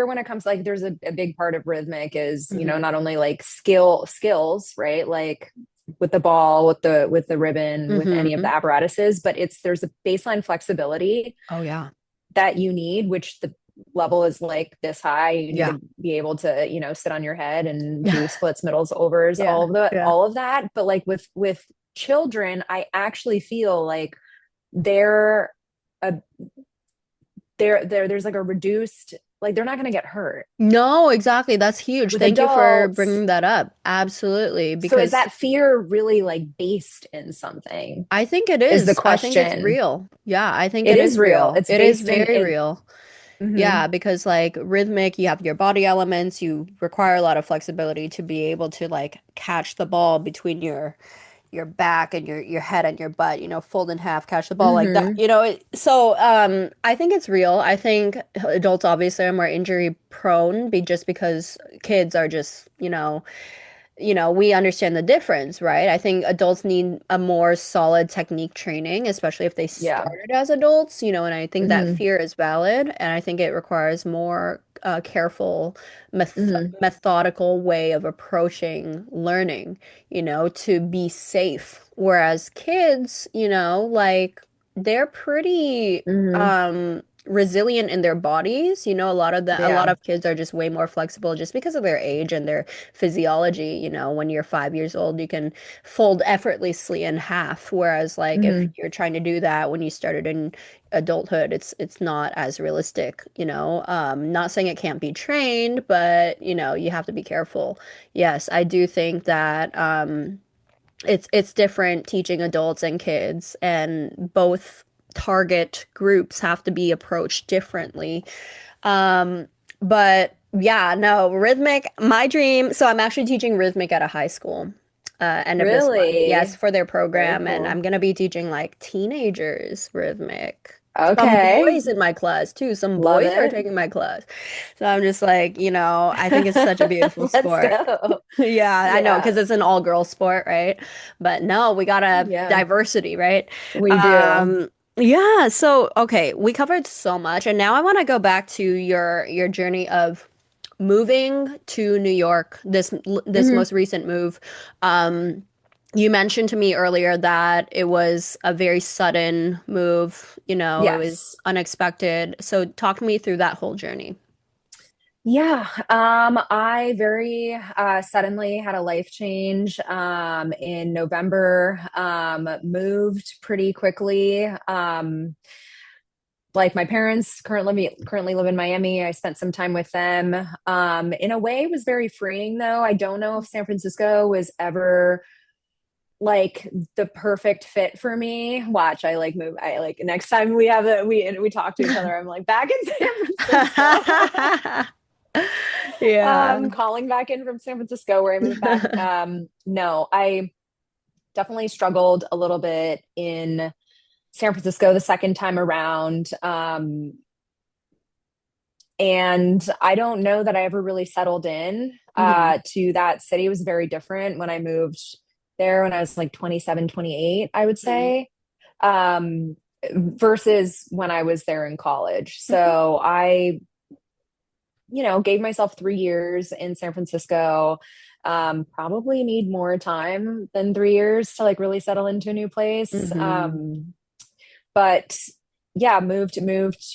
when it comes like there's a big part of rhythmic is, Hmm. not only like skills, right? Like with the ball, with the ribbon, with any of the Hmm. apparatuses, but there's a baseline flexibility Oh yeah. that you need, which the level is like this high. You need Yeah. to be able to, sit on your head and Yeah. do splits, middles, overs, Yeah. Yeah. all of that. But like with children, I actually feel like they're a there's like a reduced Like they're not going to get hurt. No, exactly. That's huge. With Thank you for adults, bringing that up. Absolutely. so is Because that fear really like based in something? I think it Is the is. I think it's question. real. Yeah, I think It it is is real. real. It's It is based very in real. hmm Yeah, because like rhythmic, you have your body elements, you require a lot of flexibility to be able to like catch the ball between your back and your head and your butt, fold in half, catch the ball like that. hmm So I think it's real. I think adults obviously are more injury prone be just because kids are just, we understand the difference, right? I think adults need a more solid technique training, especially if they Yeah. started as adults, and I think that hmm fear is valid, and I think it requires more careful, hmm methodical way of approaching learning, to be safe. Whereas kids, like they're pretty hmm resilient in their bodies. A lot Yeah. of kids are just way more flexible just because of their age and their physiology. When you're 5 years old, you can fold effortlessly in half. Whereas, like, if hmm you're trying to do that when you started in adulthood, it's not as realistic. Not saying it can't be trained, but you have to be careful. Yes, I do think that it's different teaching adults and kids, and both target groups have to be approached differently. Um, but yeah, no, rhythmic, my dream. So I'm actually teaching rhythmic at a high school, end of this month. Yes, Really? for their Very program. And I'm cool. gonna be teaching like teenagers rhythmic. Some Okay. boys in my class too. Some Love boys are it. taking my class. So I'm just like, I think it's such a beautiful Let's sport. go. Yeah, I know, because Yeah. it's an all-girl sport, right? But no, we gotta Yeah, diversity, right? we do. Um, yeah, so okay, we covered so much, and now I want to go back to your journey of moving to New York, this hmm most recent move. Um, you mentioned to me earlier that it was a very sudden move, it was Yes. unexpected. So talk me through that whole journey. Yeah, I very suddenly had a life change in November. Moved pretty quickly. Like my parents currently live in Miami. I spent some time with them. In a way, it was very freeing though. I don't know if San Francisco was ever like the perfect fit for me. Watch, I like move. I like next time we have a we talk to each other. I'm like back in San Francisco. Yeah. Calling back in from San Francisco where I moved back. No, I definitely struggled a little bit in San Francisco the second time around. And I don't know that I ever really settled in hmm to that city. It was very different when I moved there when I was like 27, 28, I would say, um, versus when I was there in college. hmm So I, gave myself 3 years in San Francisco. Probably need more time than 3 years to like really settle into a new place. hmm But yeah, moved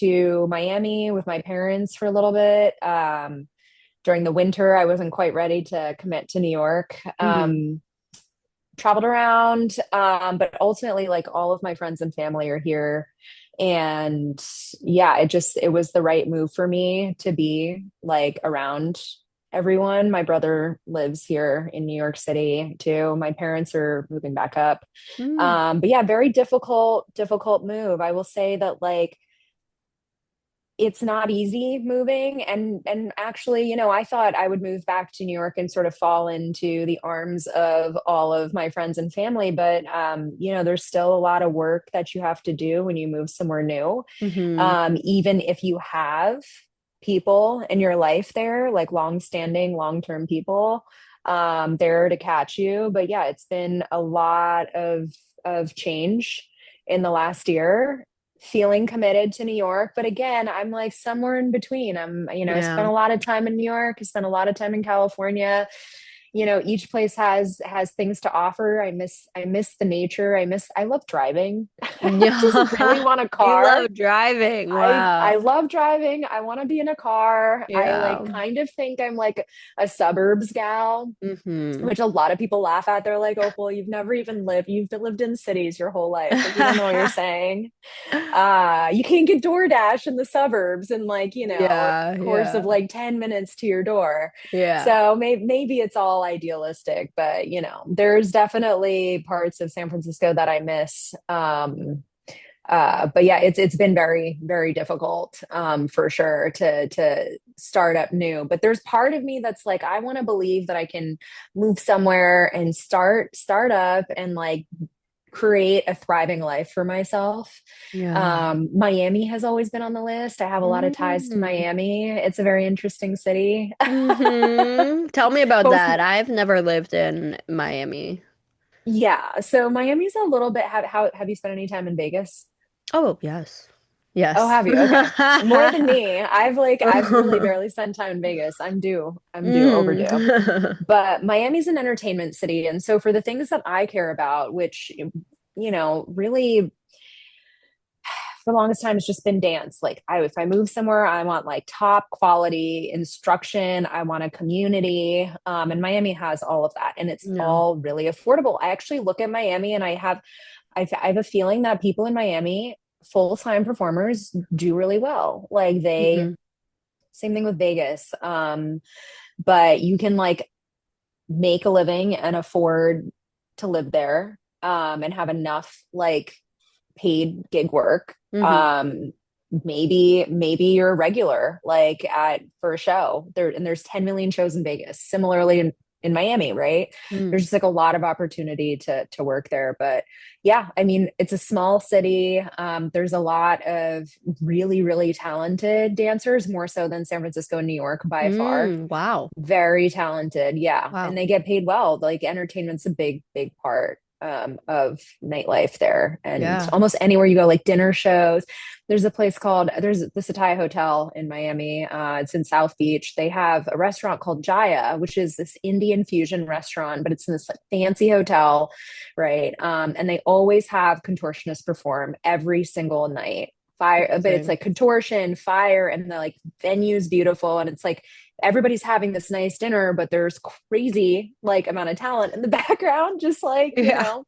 to Miami with my parents for a little bit. During the winter, I wasn't quite ready to commit to New York. hmm Traveled around, but ultimately, like all of my friends and family are here. And yeah, it was the right move for me to be like around everyone. My brother lives here in New York City too. My parents are moving back up. mm But yeah, very difficult move. I will say that like it's not easy moving and actually, I thought I would move back to New York and sort of fall into the arms of all of my friends and family, but there's still a lot of work that you have to do when you move somewhere new. hmm Even if you have people in your life there, like long-standing, long-term people, there to catch you. But yeah, it's been a lot of change in the last year, feeling committed to New York. But again, I'm like somewhere in between. I spent Yeah. a lot of time in New York, I spent a lot of time in California. each place has things to offer. I miss the nature. I love driving. I just really Yeah. want a You car. love driving. I Wow. love driving. I want to be in a car. I like Yeah. kind of think I'm like a suburbs gal, Mm-hmm. which a lot of people laugh at. They're like, "Oh, well, you've lived in cities your whole life. Like you don't know what you're saying. You can't get DoorDash in the suburbs in like, Yeah, course of yeah, like 10 minutes to your door." yeah, So maybe it's all idealistic, but there's definitely parts of San Francisco that I miss. But yeah, it's been very, very difficult, for sure, to start up new. But there's part of me that's like, I want to believe that I can move somewhere and start up and like create a thriving life for myself. yeah. Miami has always been on the list. I have a lot of ties to Mm. Miami. It's a very interesting city. Mm-hmm. Tell me about Both, that. I've never lived in Miami. yeah. So Miami's a little bit. Have you spent any time in Vegas? Oh, yes. Oh, Yes. have you? Okay. More than me. I've really barely spent time in Vegas. I'm due. I'm due overdue. Mm. But Miami's an entertainment city. And so for the things that I care about, which, really for the longest time it's just been dance. Like if I move somewhere, I want like top quality instruction. I want a community. And Miami has all of that. And it's Yeah. all really affordable. I actually look at Miami and I have a feeling that people in Miami, full-time performers, do really well. Like Hmm. same thing with Vegas. But you can like make a living and afford to live there, and have enough like paid gig work. Hmm. Maybe you're a regular like at for a show there, and there's 10 million shows in Vegas. Similarly in Miami, right? There's Mm. just like a lot of opportunity to work there. But yeah, I mean, it's a small city. There's a lot of really, really talented dancers, more so than San Francisco and New York by far. Mm. Wow. Very talented, yeah, and Wow. they get paid well. Like entertainment's a big, big part, of nightlife there, and Yeah. almost anywhere you go, like dinner shows. There's the Sataya Hotel in Miami. It's in South Beach. They have a restaurant called Jaya, which is this Indian fusion restaurant, but it's in this like fancy hotel, right? And they always have contortionists perform every single night. Fire, but it's Amazing. like contortion, fire, and the like venue's beautiful, and it's like everybody's having this nice dinner, but there's crazy like amount of talent in the background, just like, Yeah.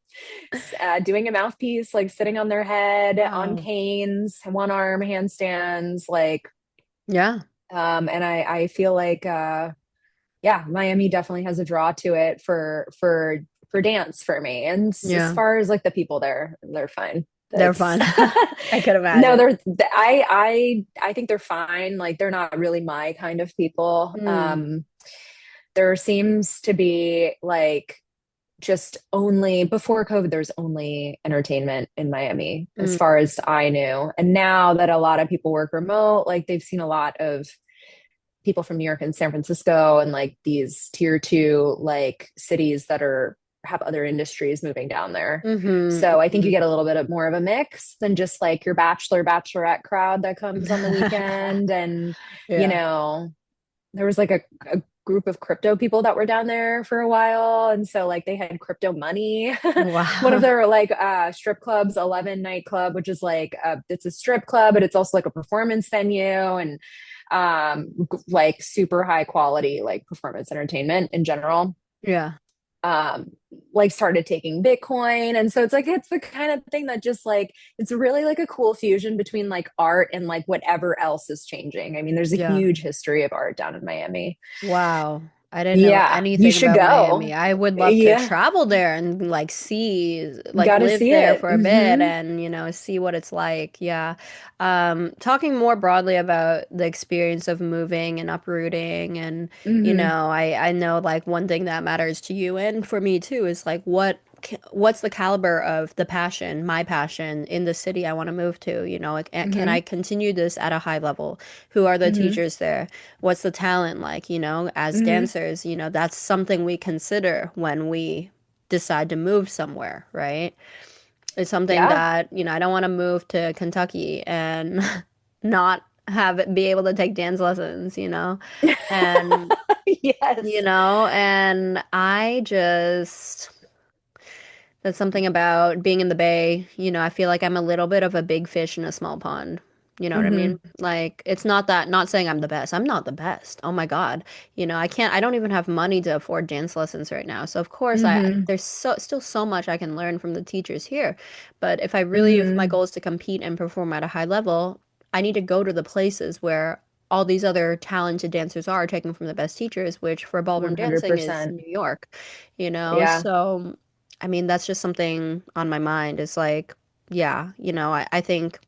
doing a mouthpiece, like sitting on their head on Wow. canes, one arm handstands, like, Yeah. and I feel like, yeah, Miami definitely has a draw to it for dance for me. And as Yeah. far as like the people there, they're fine. They're It's fun. I could no, imagine. I think they're fine. Like they're not really my kind of people. Mm. There seems to be like just only before COVID, there's only entertainment in Miami, as Mm. far as I knew. And now that a lot of people work remote, like they've seen a lot of people from New York and San Francisco and like these tier two like cities that are have other industries moving down there. Mm-hmm. So I think you Hmm. get a little bit of more of a mix than just like your bachelorette crowd that comes on the weekend. And, you Yeah. know, there was like a group of crypto people that were down there for a while. And so like they had crypto money. One of Wow. their like strip clubs, 11 nightclub, which is like it's a strip club, but it's also like a performance venue, and like super high quality like performance entertainment in general. Yeah. um like started taking Bitcoin. And so it's the kind of thing that just like it's really like a cool fusion between like art and like whatever else is changing. I mean, there's a Yeah. huge history of art down in Miami. Wow. I didn't know Yeah, you anything should about go. Miami. I would love to Yeah, travel there and like see, like gotta live see there it. for a bit Hmm. and, see what it's like. Yeah. Talking more broadly about the experience of moving and uprooting and, Hmm. I know like one thing that matters to you and for me too is like what's the caliber of the passion, my passion in the city I want to move to, like, can I Hmm. continue this at a high level? Who are the Hmm. teachers there? What's the talent like, as Hmm. dancers, that's something we consider when we decide to move somewhere, right? It's something Yeah. that, I don't want to move to Kentucky and not have it be able to take dance lessons, and Yes. and that's something about being in the Bay. I feel like I'm a little bit of a big fish in a small pond. You know what I mean? Hmm. Like, it's not that, not saying I'm the best. I'm not the best. Oh my God. I don't even have money to afford dance lessons right now. So of course Hmm. there's still so much I can learn from the teachers here. But if my Hmm. goal is to compete and perform at a high level, I need to go to the places where all these other talented dancers are taken from the best teachers, which for ballroom dancing is 100%. New York. Yeah. So I mean, that's just something on my mind is like, yeah, I think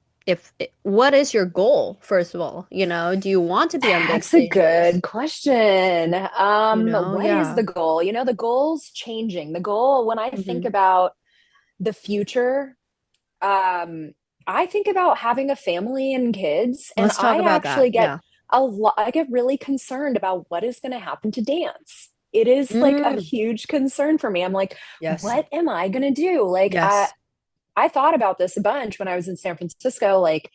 what is your goal, first of all? Do you want to be on big That's a good stages? question. What is Yeah. the goal? The goal's changing. The goal, when I think Hmm. about the future, um, I think about having a family and kids, and Let's talk about that. Yeah. I get really concerned about what is going to happen to dance. It is like a Mm, huge concern for me. I'm like, yes. what am I going to do? Like, Yes. I thought about this a bunch when I was in San Francisco. Like,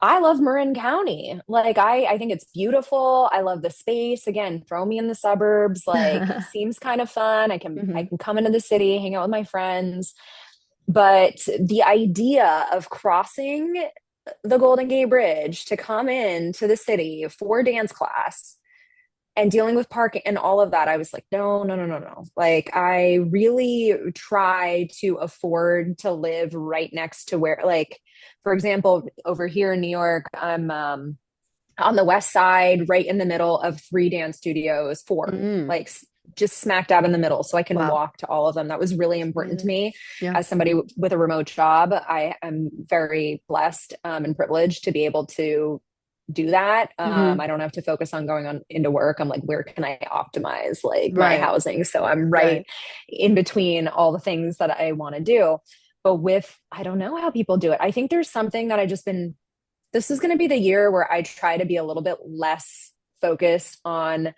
I love Marin County. Like, I think it's beautiful. I love the space. Again, throw me in the suburbs. Like, seems kind of fun. I Hmm. can come into the city, hang out with my friends. But the idea of crossing the Golden Gate Bridge to come into the city for dance class and dealing with parking and all of that, I was like, no, no, no, no, no. Like, I really try to afford to live right next to where, like, for example, over here in New York, I'm on the west side, right in the middle of three dance studios, four, Mm. like just smack dab in the middle. So I can Wow. walk to all of them. That was really important to Amazing. me Yeah. as somebody with a remote job. I am very blessed and privileged to be able to do that. Hmm. I don't have to focus on going on into work. I'm like, where can I optimize like my Right. housing? So I'm right Right. in between all the things that I want to do. But I don't know how people do it. I think there's something that this is going to be the year where I try to be a little bit less focused on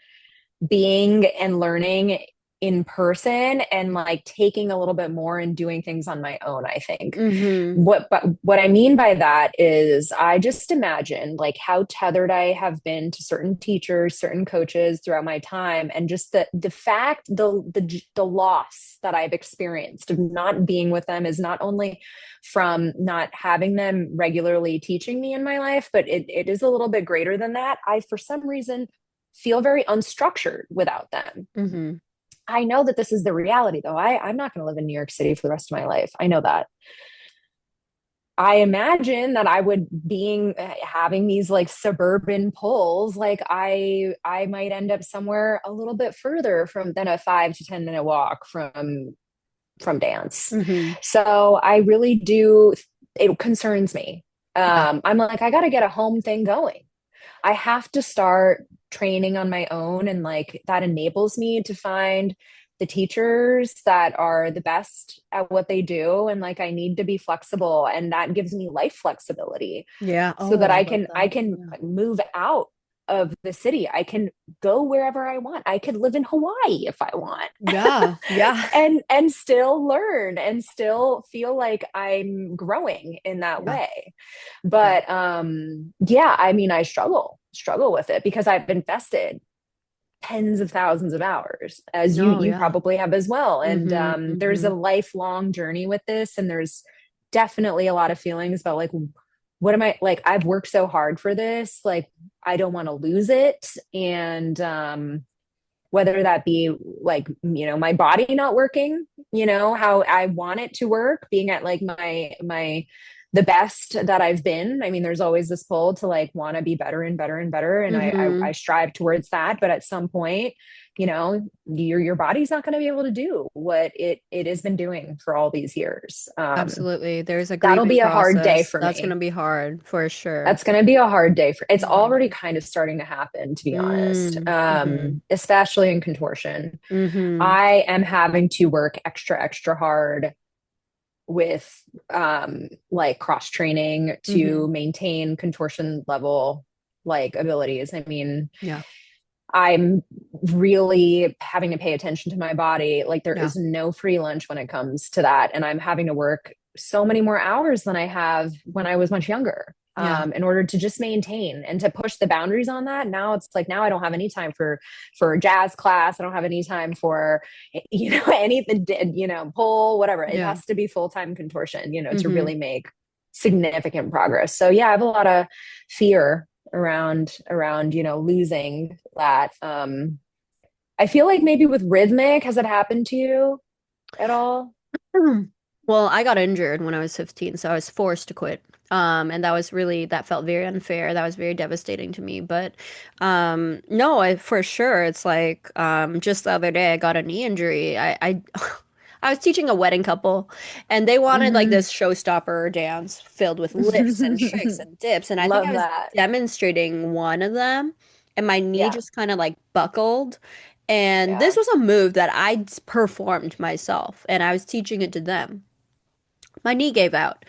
being and learning in person and like taking a little bit more and doing things on my own. I think Hmm. what I mean by that is I just imagine like how tethered I have been to certain teachers, certain coaches throughout my time, and just the fact the loss that I've experienced of not being with them is not only from not having them regularly teaching me in my life, but it is a little bit greater than that. I, for some reason, feel very unstructured without them. Hmm. I know that this is the reality, though. I'm not going to live in New York City for the rest of my life. I know that. I imagine that I would being having these like suburban pulls, like I might end up somewhere a little bit further from than a 5 to 10 minute walk from dance. Hmm. So I really do. It concerns me. Yeah. I'm like, I got to get a home thing going. I have to start training on my own, and like that enables me to find the teachers that are the best at what they do, and like I need to be flexible, and that gives me life flexibility Yeah. so Oh, that I I love can I that. can Yeah. move out of the city. I can go wherever I want. I could live in Hawaii if I want. Yeah. Yeah. And still learn and still feel like I'm growing in that Yeah. way. Yeah. But yeah, I mean I struggle with it because I've invested tens of thousands of hours, as No, you yeah. probably have as well. And Hmm. there's Hmm. a lifelong journey with this, and there's definitely a lot of feelings about like, what am I like? I've worked so hard for this, like I don't want to lose it. And whether that be like, my body not working, how I want it to work, being at like the best that I've been. I mean, there's always this pull to like want to be better and better and better. And I Hmm. strive towards that. But at some point, your body's not going to be able to do what it has been doing for all these years. Absolutely. There's a That'll grieving be a hard day process. for That's going to me. be hard for sure. That's going to be a hard day it's already Yeah. kind of starting to happen, to be honest. Mm. Hmm. Especially in contortion. Hmm. I am having to work extra, extra hard with like cross training Hmm. to maintain contortion level like abilities. I mean, Yeah. I'm really having to pay attention to my body. Like there Yeah. is no free lunch when it comes to that. And I'm having to work so many more hours than I have when I was much younger. Yeah. in order to just maintain and to push the boundaries on that. Now it's like, now I don't have any time for jazz class. I don't have any time for, anything, pole, whatever. It Yeah. has to be full-time contortion, to Mm-hmm. really make significant progress. So yeah, I have a lot of fear around losing that. I feel like maybe with rhythmic, has it happened to you at all? Well, I got injured when I was 15, so I was forced to quit. And that felt very unfair. That was very devastating to me. But no, for sure, it's like just the other day I got a knee injury. I was teaching a wedding couple, and they wanted like Mm-hmm. this showstopper dance filled with lifts and tricks and dips. And I think I Love was that. demonstrating one of them, and my knee Yeah. just kind of like buckled. And this Yeah. was a move that I performed myself, and I was teaching it to them. My knee gave out,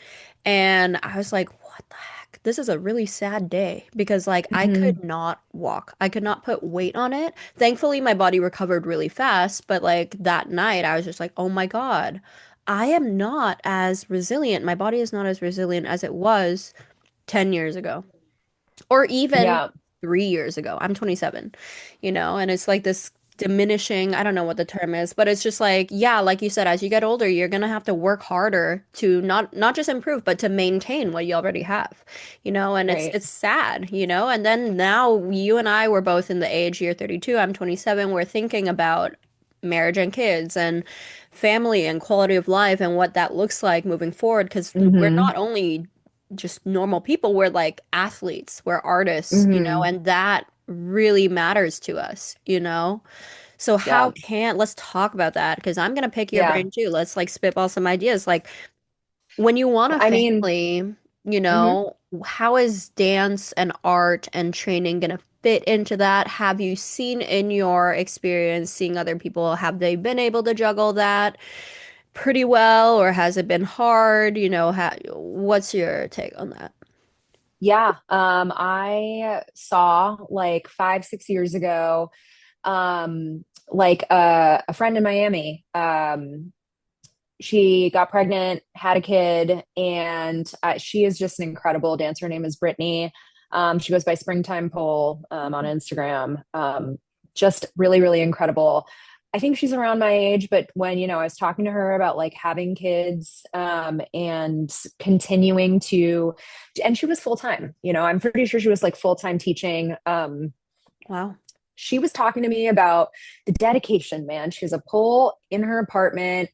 and I was like, what the heck? This is a really sad day because like I Mm-hmm. could not walk. I could not put weight on it. Thankfully, my body recovered really fast, but like that night I was just like, "Oh my God. I am not as resilient. My body is not as resilient as it was 10 years ago." Or even Yeah. 3 years ago. I'm 27, and it's like this diminishing, I don't know what the term is, but it's just like, yeah, like you said, as you get older, you're gonna have to work harder to not just improve, but to maintain what you already have, and it's Right. it's sad, and then now you and I were both in the age, you're 32, I'm 27, we're thinking about marriage and kids and family and quality of life and what that looks like moving forward because we're Mm-hmm. not only just normal people. We're like athletes, we're artists, Mm-hmm. and that really matters to us, So Yeah. let's talk about that because I'm gonna pick your Yeah. brain too. Let's like spitball some ideas. Like when you want a I mean, family, mhm. how is dance and art and training gonna fit into that? Have you seen in your experience seeing other people, have they been able to juggle that pretty well, or has it been hard? What's your take on that? Yeah. I saw like 5, 6 years ago, like a friend in Miami. She got pregnant, had a kid, and she is just an incredible dancer. Her name is Brittany. She goes by Springtime Pole on Instagram. Just really, really incredible. I think she's around my age, but when I was talking to her about like having kids and continuing and she was full time. I'm pretty sure she was like full time teaching. Wow. She was talking to me about the dedication, man. She has a pole in her apartment.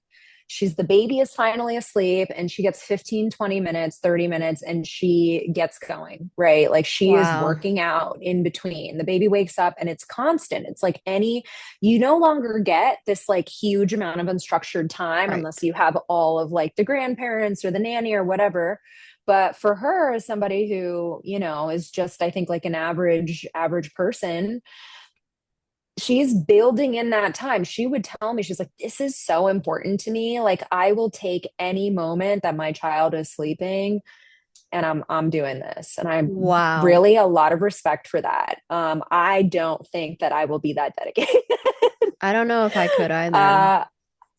The baby is finally asleep and she gets 15, 20 minutes, 30 minutes, and she gets going, right? Like she is Wow. working out in between. The baby wakes up and it's constant. It's like you no longer get this like huge amount of unstructured time unless Right. you have all of like the grandparents or the nanny or whatever. But for her, as somebody who, is just, I think, like an average person, she's building in that time. She would tell me, she's like, this is so important to me. Like, I will take any moment that my child is sleeping and I'm doing this. And I'm Wow. really a lot of respect for that. I don't think that I will be that dedicated. I don't know if I could either. uh,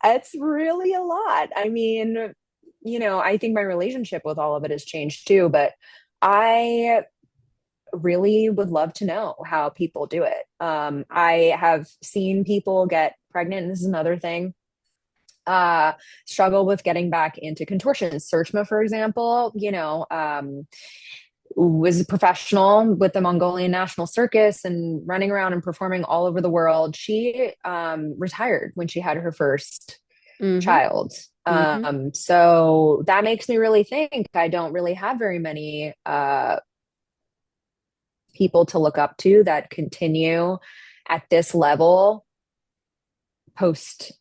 it's really a lot. I mean, I think my relationship with all of it has changed too, but I really would love to know how people do it. I have seen people get pregnant. This is another thing. Struggle with getting back into contortion. Searchma, for example, was a professional with the Mongolian National Circus and running around and performing all over the world. She retired when she had her first Mm-hmm. child. Mm-hmm. So that makes me really think I don't really have very many people to look up to that continue at this level post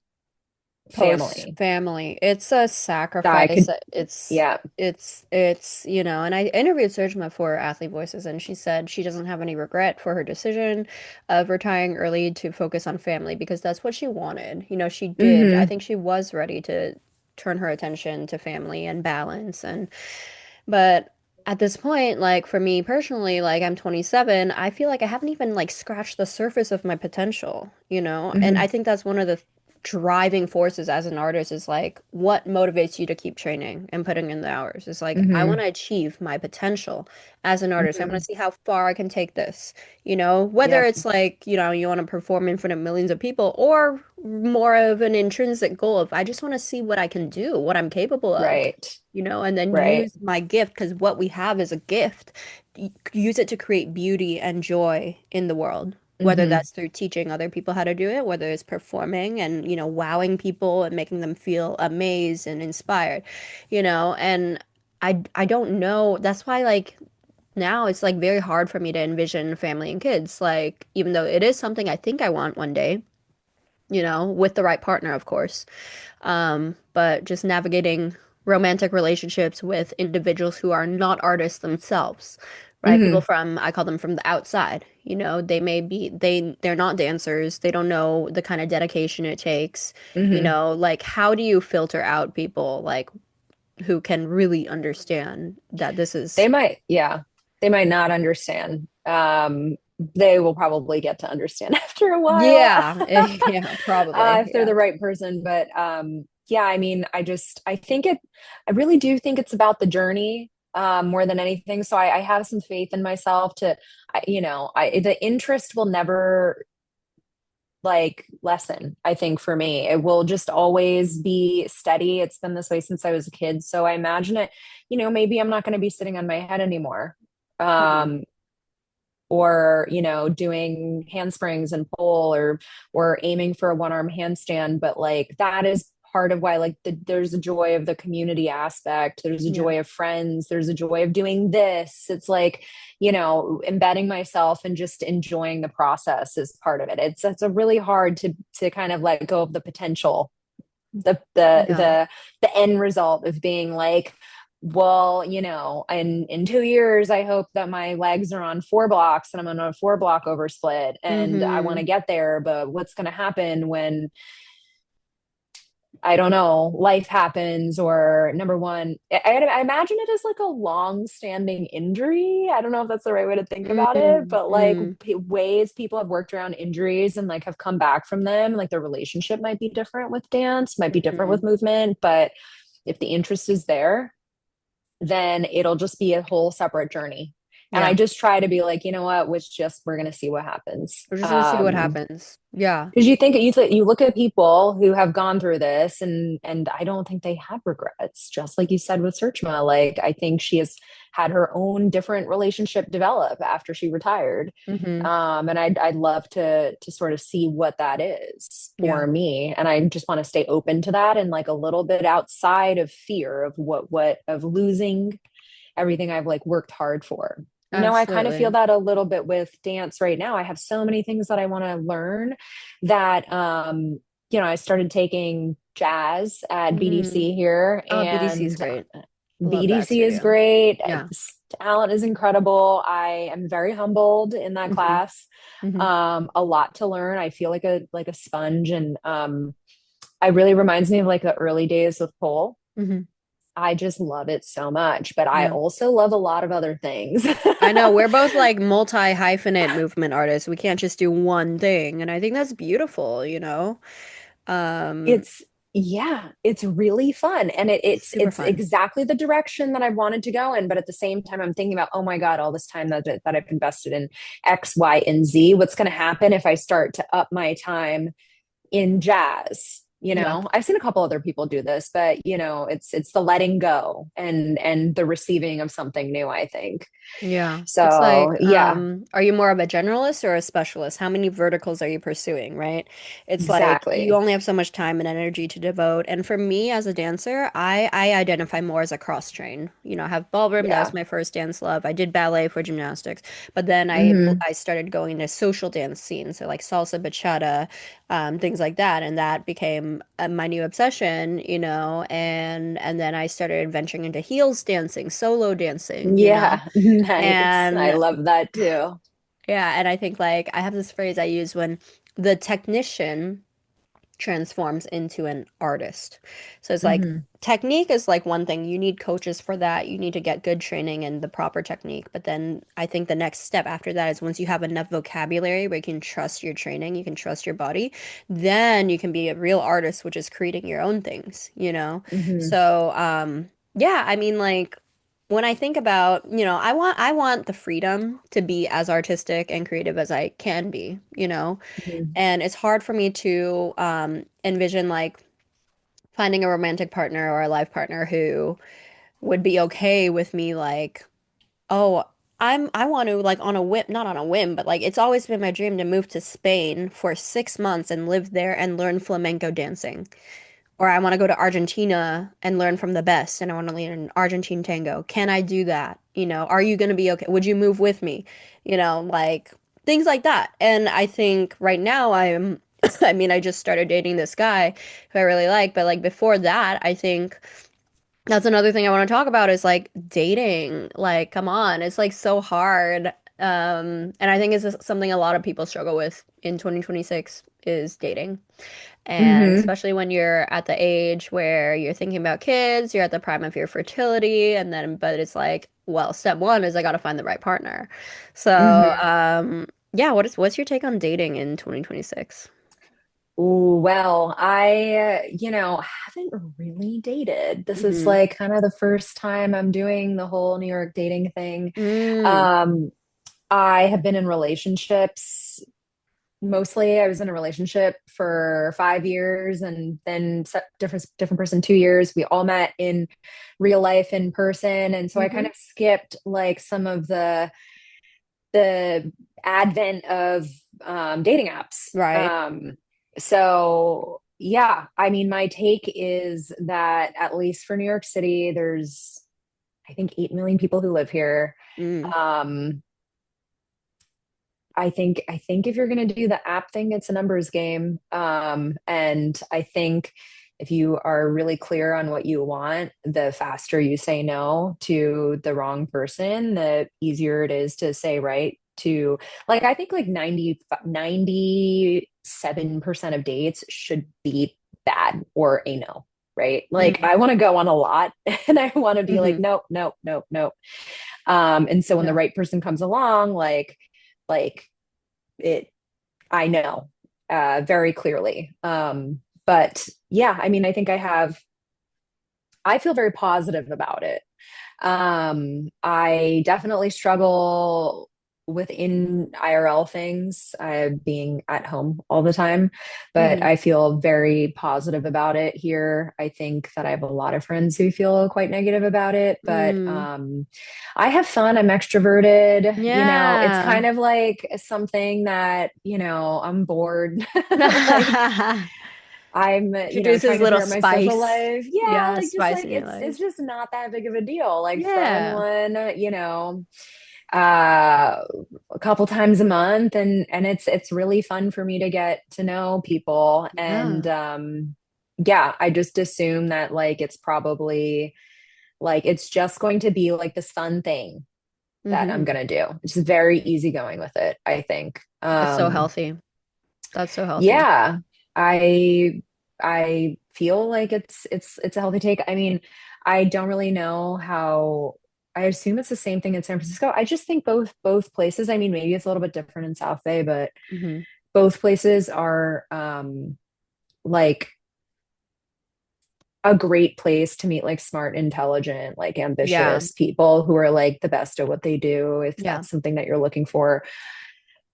Post family family. It's a that I sacrifice. could, It's yeah. it's, and I interviewed Surjma for Athlete Voices, and she said she doesn't have any regret for her decision of retiring early to focus on family because that's what she wanted. She did. I Mm-hmm. think she was ready to turn her attention to family and balance, but at this point, like for me personally, like I'm 27, I feel like I haven't even like scratched the surface of my potential, And Mm-hmm. I think that's one of the driving forces as an artist is like what motivates you to keep training and putting in the hours. It's like I want Hmm. to achieve my potential as an artist. I want to Hmm. see how far I can take this. Whether Yep. it's like, you want to perform in front of millions of people or more of an intrinsic goal of I just want to see what I can do, what I'm capable of. Right. And then Right. use my gift because what we have is a gift. Use it to create beauty and joy in the world, whether Hmm. that's through teaching other people how to do it, whether it's performing and, wowing people and making them feel amazed and inspired, and I don't know. That's why like now it's like very hard for me to envision family and kids, like even though it is something I think I want one day, with the right partner, of course. But just navigating romantic relationships with individuals who are not artists themselves, right? People Hmm. from, I call them from the outside, they may be, they're not dancers. They don't know the kind of dedication it takes, Hmm. like how do you filter out people like who can really understand that this is, Yeah, they might not understand. They will probably get to understand after a while, yeah, yeah, probably. if they're Yeah. the right person. But yeah, I mean, I really do think it's about the journey more than anything. So I have some faith in myself the interest will never like lessen. I think for me, it will just always be steady. It's been this way since I was a kid. So I imagine it, maybe I'm not going to be sitting on my head anymore. Mhm. Um, or doing handsprings and pull or aiming for a one arm handstand, but like that is part of why like there's a joy of the community aspect, there's a Yeah. joy of friends, there's a joy of doing this. It's like embedding myself and just enjoying the process is part of it. It's a really hard to kind of let go of the potential, the the Yeah. the the end result of being like, well, in 2 years, I hope that my legs are on 4 blocks and I'm on a 4 block oversplit and I want to Mm-hmm. get there. But what's going to happen when, I don't know, life happens? Or number one, I imagine it is like a long standing injury. I don't know if that's the right way to think about it, but like Mm-hmm. ways people have worked around injuries and like have come back from them, like their relationship might be different with dance, might be different Mm-hmm. with movement. But if the interest is there, then it'll just be a whole separate journey. And I Yeah. just try to be like, you know what, we're going to see what happens. We're just gonna see what happens. Yeah. Because you look at people who have gone through this, and I don't think they have regrets. Just like you said with Searchma, like I think she has had her own different relationship develop after she retired. Mm-hmm. And I'd love to sort of see what that is Yeah. for me. And I just want to stay open to that and like a little bit outside of fear of what of losing everything I've like worked hard for. I kind of feel Absolutely. that a little bit with dance right now. I have so many things that I want to learn that I started taking jazz at Mm-hmm. BDC here, Oh, BDC is and great. Love that BDC is studio. great. Yeah. Talent is incredible. I am very humbled in that Mm-hmm. class. Mm-hmm. A lot to learn. I feel like a sponge, and it really reminds me of like the early days with pole. Mm-hmm. I just love it so much, but I Yeah. also love a lot of other things. I know we're both like multi-hyphenate movement artists. We can't just do one thing, and I think that's beautiful. Um, It's yeah, it's really fun, and Super it's fun. exactly the direction that I've wanted to go in. But at the same time, I'm thinking about, oh my God, all this time that I've invested in X, Y, and Z. What's going to happen if I start to up my time in jazz? Yeah. I've seen a couple other people do this, but it's the letting go and the receiving of something new, I think. Yeah. It's So like, yeah, are you more of a generalist or a specialist? How many verticals are you pursuing, right? It's like you exactly. only have so much time and energy to devote. And for me as a dancer, I identify more as a cross train. I have ballroom, that was Yeah. my first dance love. I did ballet for gymnastics, but then Hmm. I started going into social dance scenes, so like salsa, bachata, things like that, and that became my new obsession, and then I started venturing into heels dancing, solo dancing. Yeah. Nice. I And love that too. yeah, and I think like I have this phrase I use when the technician transforms into an artist. So it's like Hmm. technique is like one thing. You need coaches for that. You need to get good training and the proper technique. But then I think the next step after that is once you have enough vocabulary where you can trust your training, you can trust your body, then you can be a real artist, which is creating your own things, you know? Hmm. So, yeah, I mean like when I think about, I want the freedom to be as artistic and creative as I can be, you know? Hmm. And it's hard for me to envision like finding a romantic partner or a life partner who would be okay with me like, oh, I want to like on a whim, not on a whim, but like it's always been my dream to move to Spain for 6 months and live there and learn flamenco dancing. Or I want to go to Argentina and learn from the best and I want to learn Argentine tango. Can I do that? Are you going to be okay? Would you move with me? Like things like that. And I think right now I mean, I just started dating this guy who I really like, but like before that, I think that's another thing I want to talk about is like dating. Like, come on, it's like so hard. And I think it's something a lot of people struggle with in 2026 is dating. And Hmm. especially when you're at the age where you're thinking about kids, you're at the prime of your fertility, and then, but it's like, well, step one is I got to find the right partner. So, Hmm. yeah, what's your take on dating in 2026? Ooh, well, haven't really dated. This is Mm-hmm. like kind of the first time I'm doing the whole New York dating thing. Mm, Um, I have been in relationships. Mostly, I was in a relationship for 5 years, and then different person 2 years. We all met in real life in person, and so I hmm. kind of skipped like some of the advent of dating apps. Right. So yeah, I mean, my take is that at least for New York City, there's I think 8 million people who live here. Mm, Um, I think if you're going to do the app thing, it's a numbers game. And I think if you are really clear on what you want, the faster you say no to the wrong person, the easier it is to say right to like I think like 97% of dates should be bad or a no, right? Like mm, I want to go on a lot and I want to be like, hmm. nope, nope, nope, nope. And so when the Yeah. right person comes along, like it I know very clearly. But yeah, I mean, I feel very positive about it. I definitely struggle within IRL things, being at home all the time, but Hmm. I feel very positive about it here. I think that I have a lot of friends who feel quite negative about it, but Mm, I have fun. I'm extroverted. It's yeah. kind of like something that, I'm bored. Like, I'm, trying Introduces to little figure out my social spice. life. Yeah, Yeah, like just spice like in your it's life. just not that big of a deal. Like throwing Yeah. one, uh a couple times a month and it's really fun for me to get to know people and Yeah. yeah, I just assume that like it's probably like it's just going to be like this fun thing that I'm Hmm. gonna do. It's very easygoing with it, I think. That's so healthy. That's so healthy. Yeah, I I feel like it's a healthy take. I mean, I don't really know how I assume it's the same thing in San Francisco. I just think both places, I mean, maybe it's a little bit different in South Bay, but Hmm. both places are like a great place to meet like smart, intelligent, like Yeah. ambitious people who are like the best at what they do, if Yeah. that's something that you're looking for.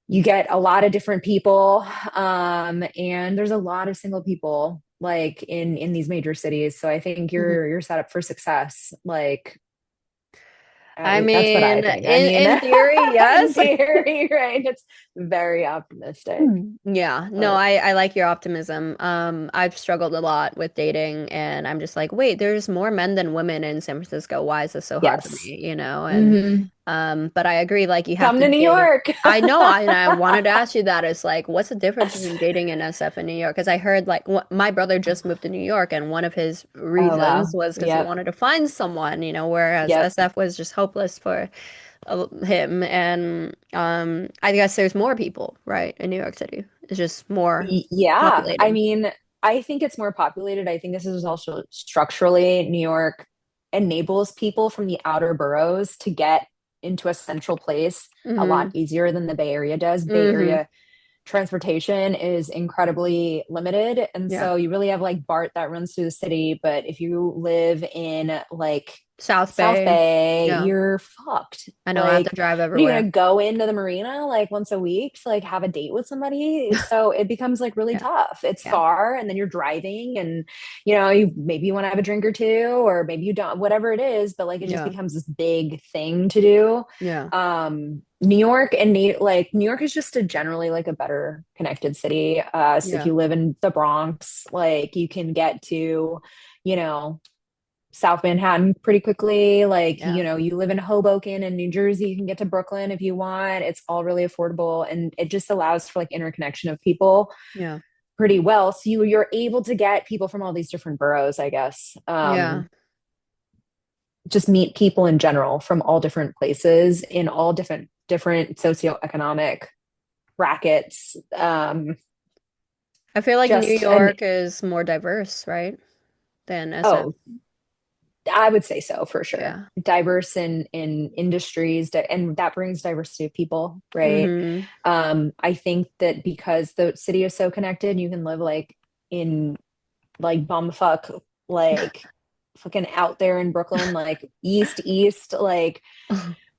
You get a lot of different people, and there's a lot of single people like in these major cities, so I think Hmm. you're set up for success, like at I least that's what I mean, think. I mean, in theory, in yes. theory, right, it's very optimistic, Yeah, no, but I like your optimism. I've struggled a lot with dating and I'm just like, wait, there's more men than women in San Francisco. Why is this so hard for yes. me, you know? And Hmm. but I agree, like you have Come to to New date. York. I know, and I wanted to ask you that. It's like, what's the difference between dating in SF and New York? Because I heard like my brother just moved to New York, and one of his Oh reasons wow. was because he Yep. wanted to find someone, whereas Yep. SF was just hopeless for him. And I guess there's more people, right, in New York City. It's just more Yeah, I populated. mean, I think it's more populated. I think this is also structurally, New York enables people from the outer boroughs to get into a central place a lot Mm-hmm. easier than the Bay Area does. Bay Mm-hmm. Area transportation is incredibly limited. And Yeah. so you really have like BART that runs through the city. But if you live in like South South Bay. Bay, Yeah. you're fucked. I know I have to Like, drive what are you everywhere. gonna go into the marina like once a week to like have a date with somebody? So it becomes like really Yeah. tough. It's Yeah. far, and then you're driving, and you maybe you want to have a drink or two, or maybe you don't, whatever it is, but like it just Yeah. becomes this big thing to do. Yeah. New York and like New York is just a generally like a better connected city. So if Yeah. you live in the Bronx, like you can get to, you know, South Manhattan pretty quickly. Like, Yeah. you live in Hoboken and New Jersey, you can get to Brooklyn if you want. It's all really affordable, and it just allows for like interconnection of people Yeah. pretty well. So you're able to get people from all these different boroughs, I guess. Yeah. Just meet people in general from all different places in all different socioeconomic brackets. I feel like New Just and York is more diverse, right? Than SF. oh, I would say so for sure. Yeah. Diverse in industries, and that brings diversity of people, right? Mm-hmm. I think that because the city is so connected, you can live like in like bumfuck, like fucking out there in Brooklyn, like east, like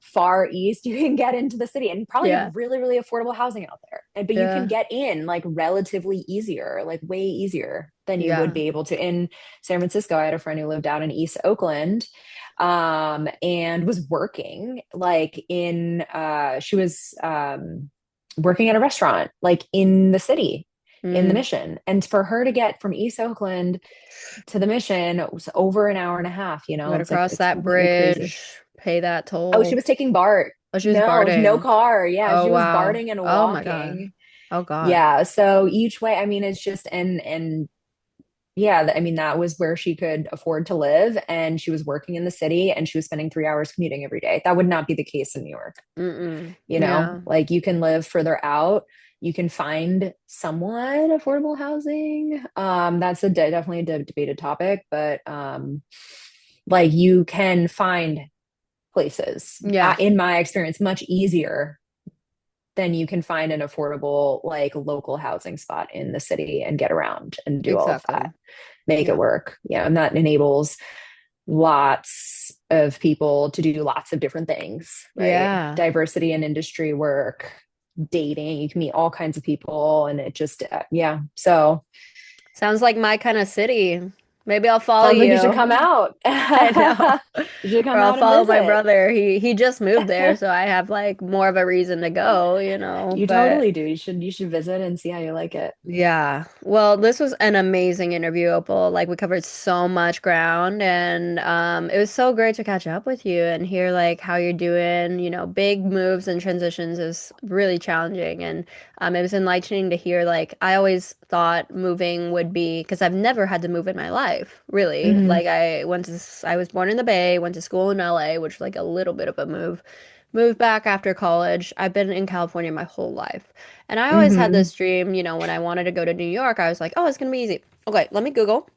far east. You can get into the city and probably have Yeah. really, really affordable housing out there. But you can Yeah. get in like relatively easier, like way easier than you would Yeah. be able to in San Francisco. I had a friend who lived out in East Oakland, and was working like she was working at a restaurant like in the city in the Mm. Mission. And for her to get from East Oakland to the Mission, it was over an hour and a half. You gotta It's like cross it's that completely crazy. bridge, pay that Oh, she toll. was taking BART. Oh, she was No, no Barding. car. Yeah, Oh, she was wow. BARTing and Oh my God. walking. Oh God. Yeah, so each way, I mean, it's just and yeah, I mean that was where she could afford to live, and she was working in the city, and she was spending 3 hours commuting every day. That would not be the case in New York. Mm-mm. Yeah. Like you can live further out, you can find somewhat affordable housing. That's definitely a debated topic, but like you can find places, Yeah. in my experience, much easier than you can find an affordable, like local housing spot in the city and get around and do all of that, Exactly. make it Yeah. work. Yeah. And that enables lots of people to do lots of different things, right? Yeah. Diversity in industry work, dating, you can meet all kinds of people. And it just, yeah. So Sounds like my kind of city. Maybe I'll follow sounds like you should you. come out. I know. You should Or come I'll out and follow my visit. brother. He just moved there, so I have like more of a reason to go, you know. You But totally do. You should visit and see how you like it. yeah. Well, this was an amazing interview, Opal. Like we covered so much ground and it was so great to catch up with you and hear like how you're doing, you know, big moves and transitions is really challenging and it was enlightening to hear like I always thought moving would be because I've never had to move in my life, really. Hmm. Like I was born in the Bay, went to school in LA, which was like a little bit of a move. Moved back after college. I've been in California my whole life. And I always had Hmm. this dream, you know, when I wanted to go to New York, I was like, oh, it's gonna be easy. Okay, let me Google.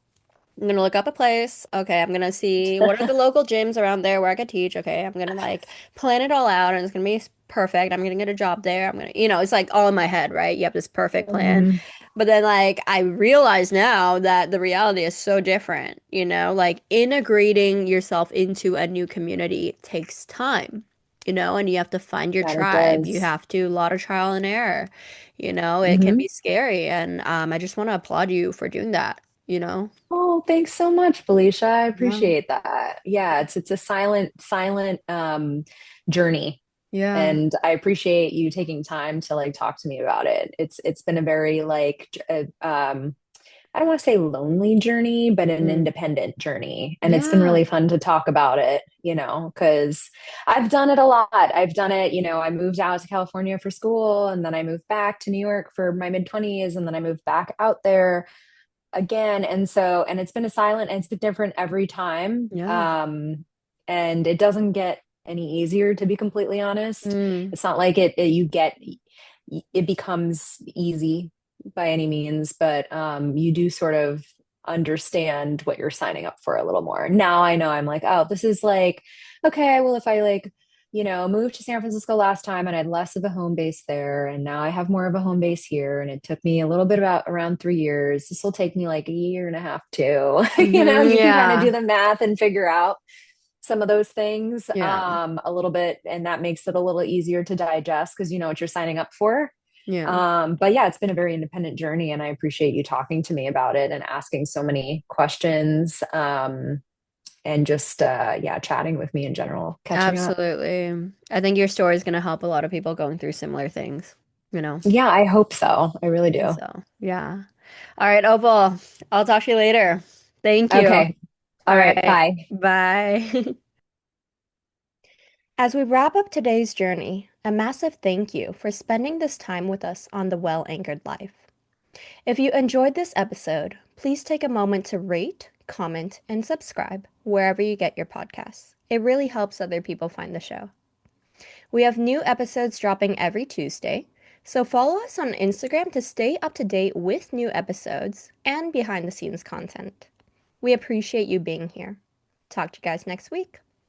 I'm gonna look up a place. Okay, I'm gonna see what are the local gyms around there where I could teach. Okay, I'm gonna like plan it all out and it's gonna be perfect. I'm gonna get a job there. I'm gonna, you know, it's like all in my head, right? You have this perfect plan. Hmm. But then like I realize now that the reality is so different, you know, like integrating yourself into a new community takes time. You know, and you have to find your That it tribe. You does. have to, a lot of trial and error. You know, it can Hmm. be scary. And I just want to applaud you for doing that, you know? Oh, thanks so much, Felicia. I Yeah. appreciate that. Yeah, it's a silent journey. Yeah. And I appreciate you taking time to like talk to me about it. It's been a very like I don't want to say lonely journey, but an Mm. independent journey. And it's been Yeah. really fun to talk about it, because I've done it a lot. I've done it, I moved out to California for school, and then I moved back to New York for my mid 20s, and then I moved back out there again. And it's been and it's been different every time. Yeah. And it doesn't get any easier, to be completely honest. Mm. It's not like it becomes easy. by any means, but you do sort of understand what you're signing up for a little more. Now I know I'm like, oh, this is like, okay, well, if I like, moved to San Francisco last time and I had less of a home base there, and now I have more of a home base here, and it took me a little bit about around 3 years. This will take me like a year and a half too. You can kind of do Yeah. the math and figure out some of those things Yeah. a little bit, and that makes it a little easier to digest because you know what you're signing up for. Yeah. But yeah, it's been a very independent journey, and I appreciate you talking to me about it and asking so many questions, and just yeah, chatting with me in general, catching up. Absolutely. I think your story is going to help a lot of people going through similar things, you know? Yeah, I hope so. I really do. So, yeah. All right, Opal, I'll talk to you later. Thank you. All Okay. All right. right. Bye. Bye. As we wrap up today's journey, a massive thank you for spending this time with us on the Well Anchored Life. If you enjoyed this episode, please take a moment to rate, comment, and subscribe wherever you get your podcasts. It really helps other people find the show. We have new episodes dropping every Tuesday, so follow us on Instagram to stay up to date with new episodes and behind the scenes content. We appreciate you being here. Talk to you guys next week.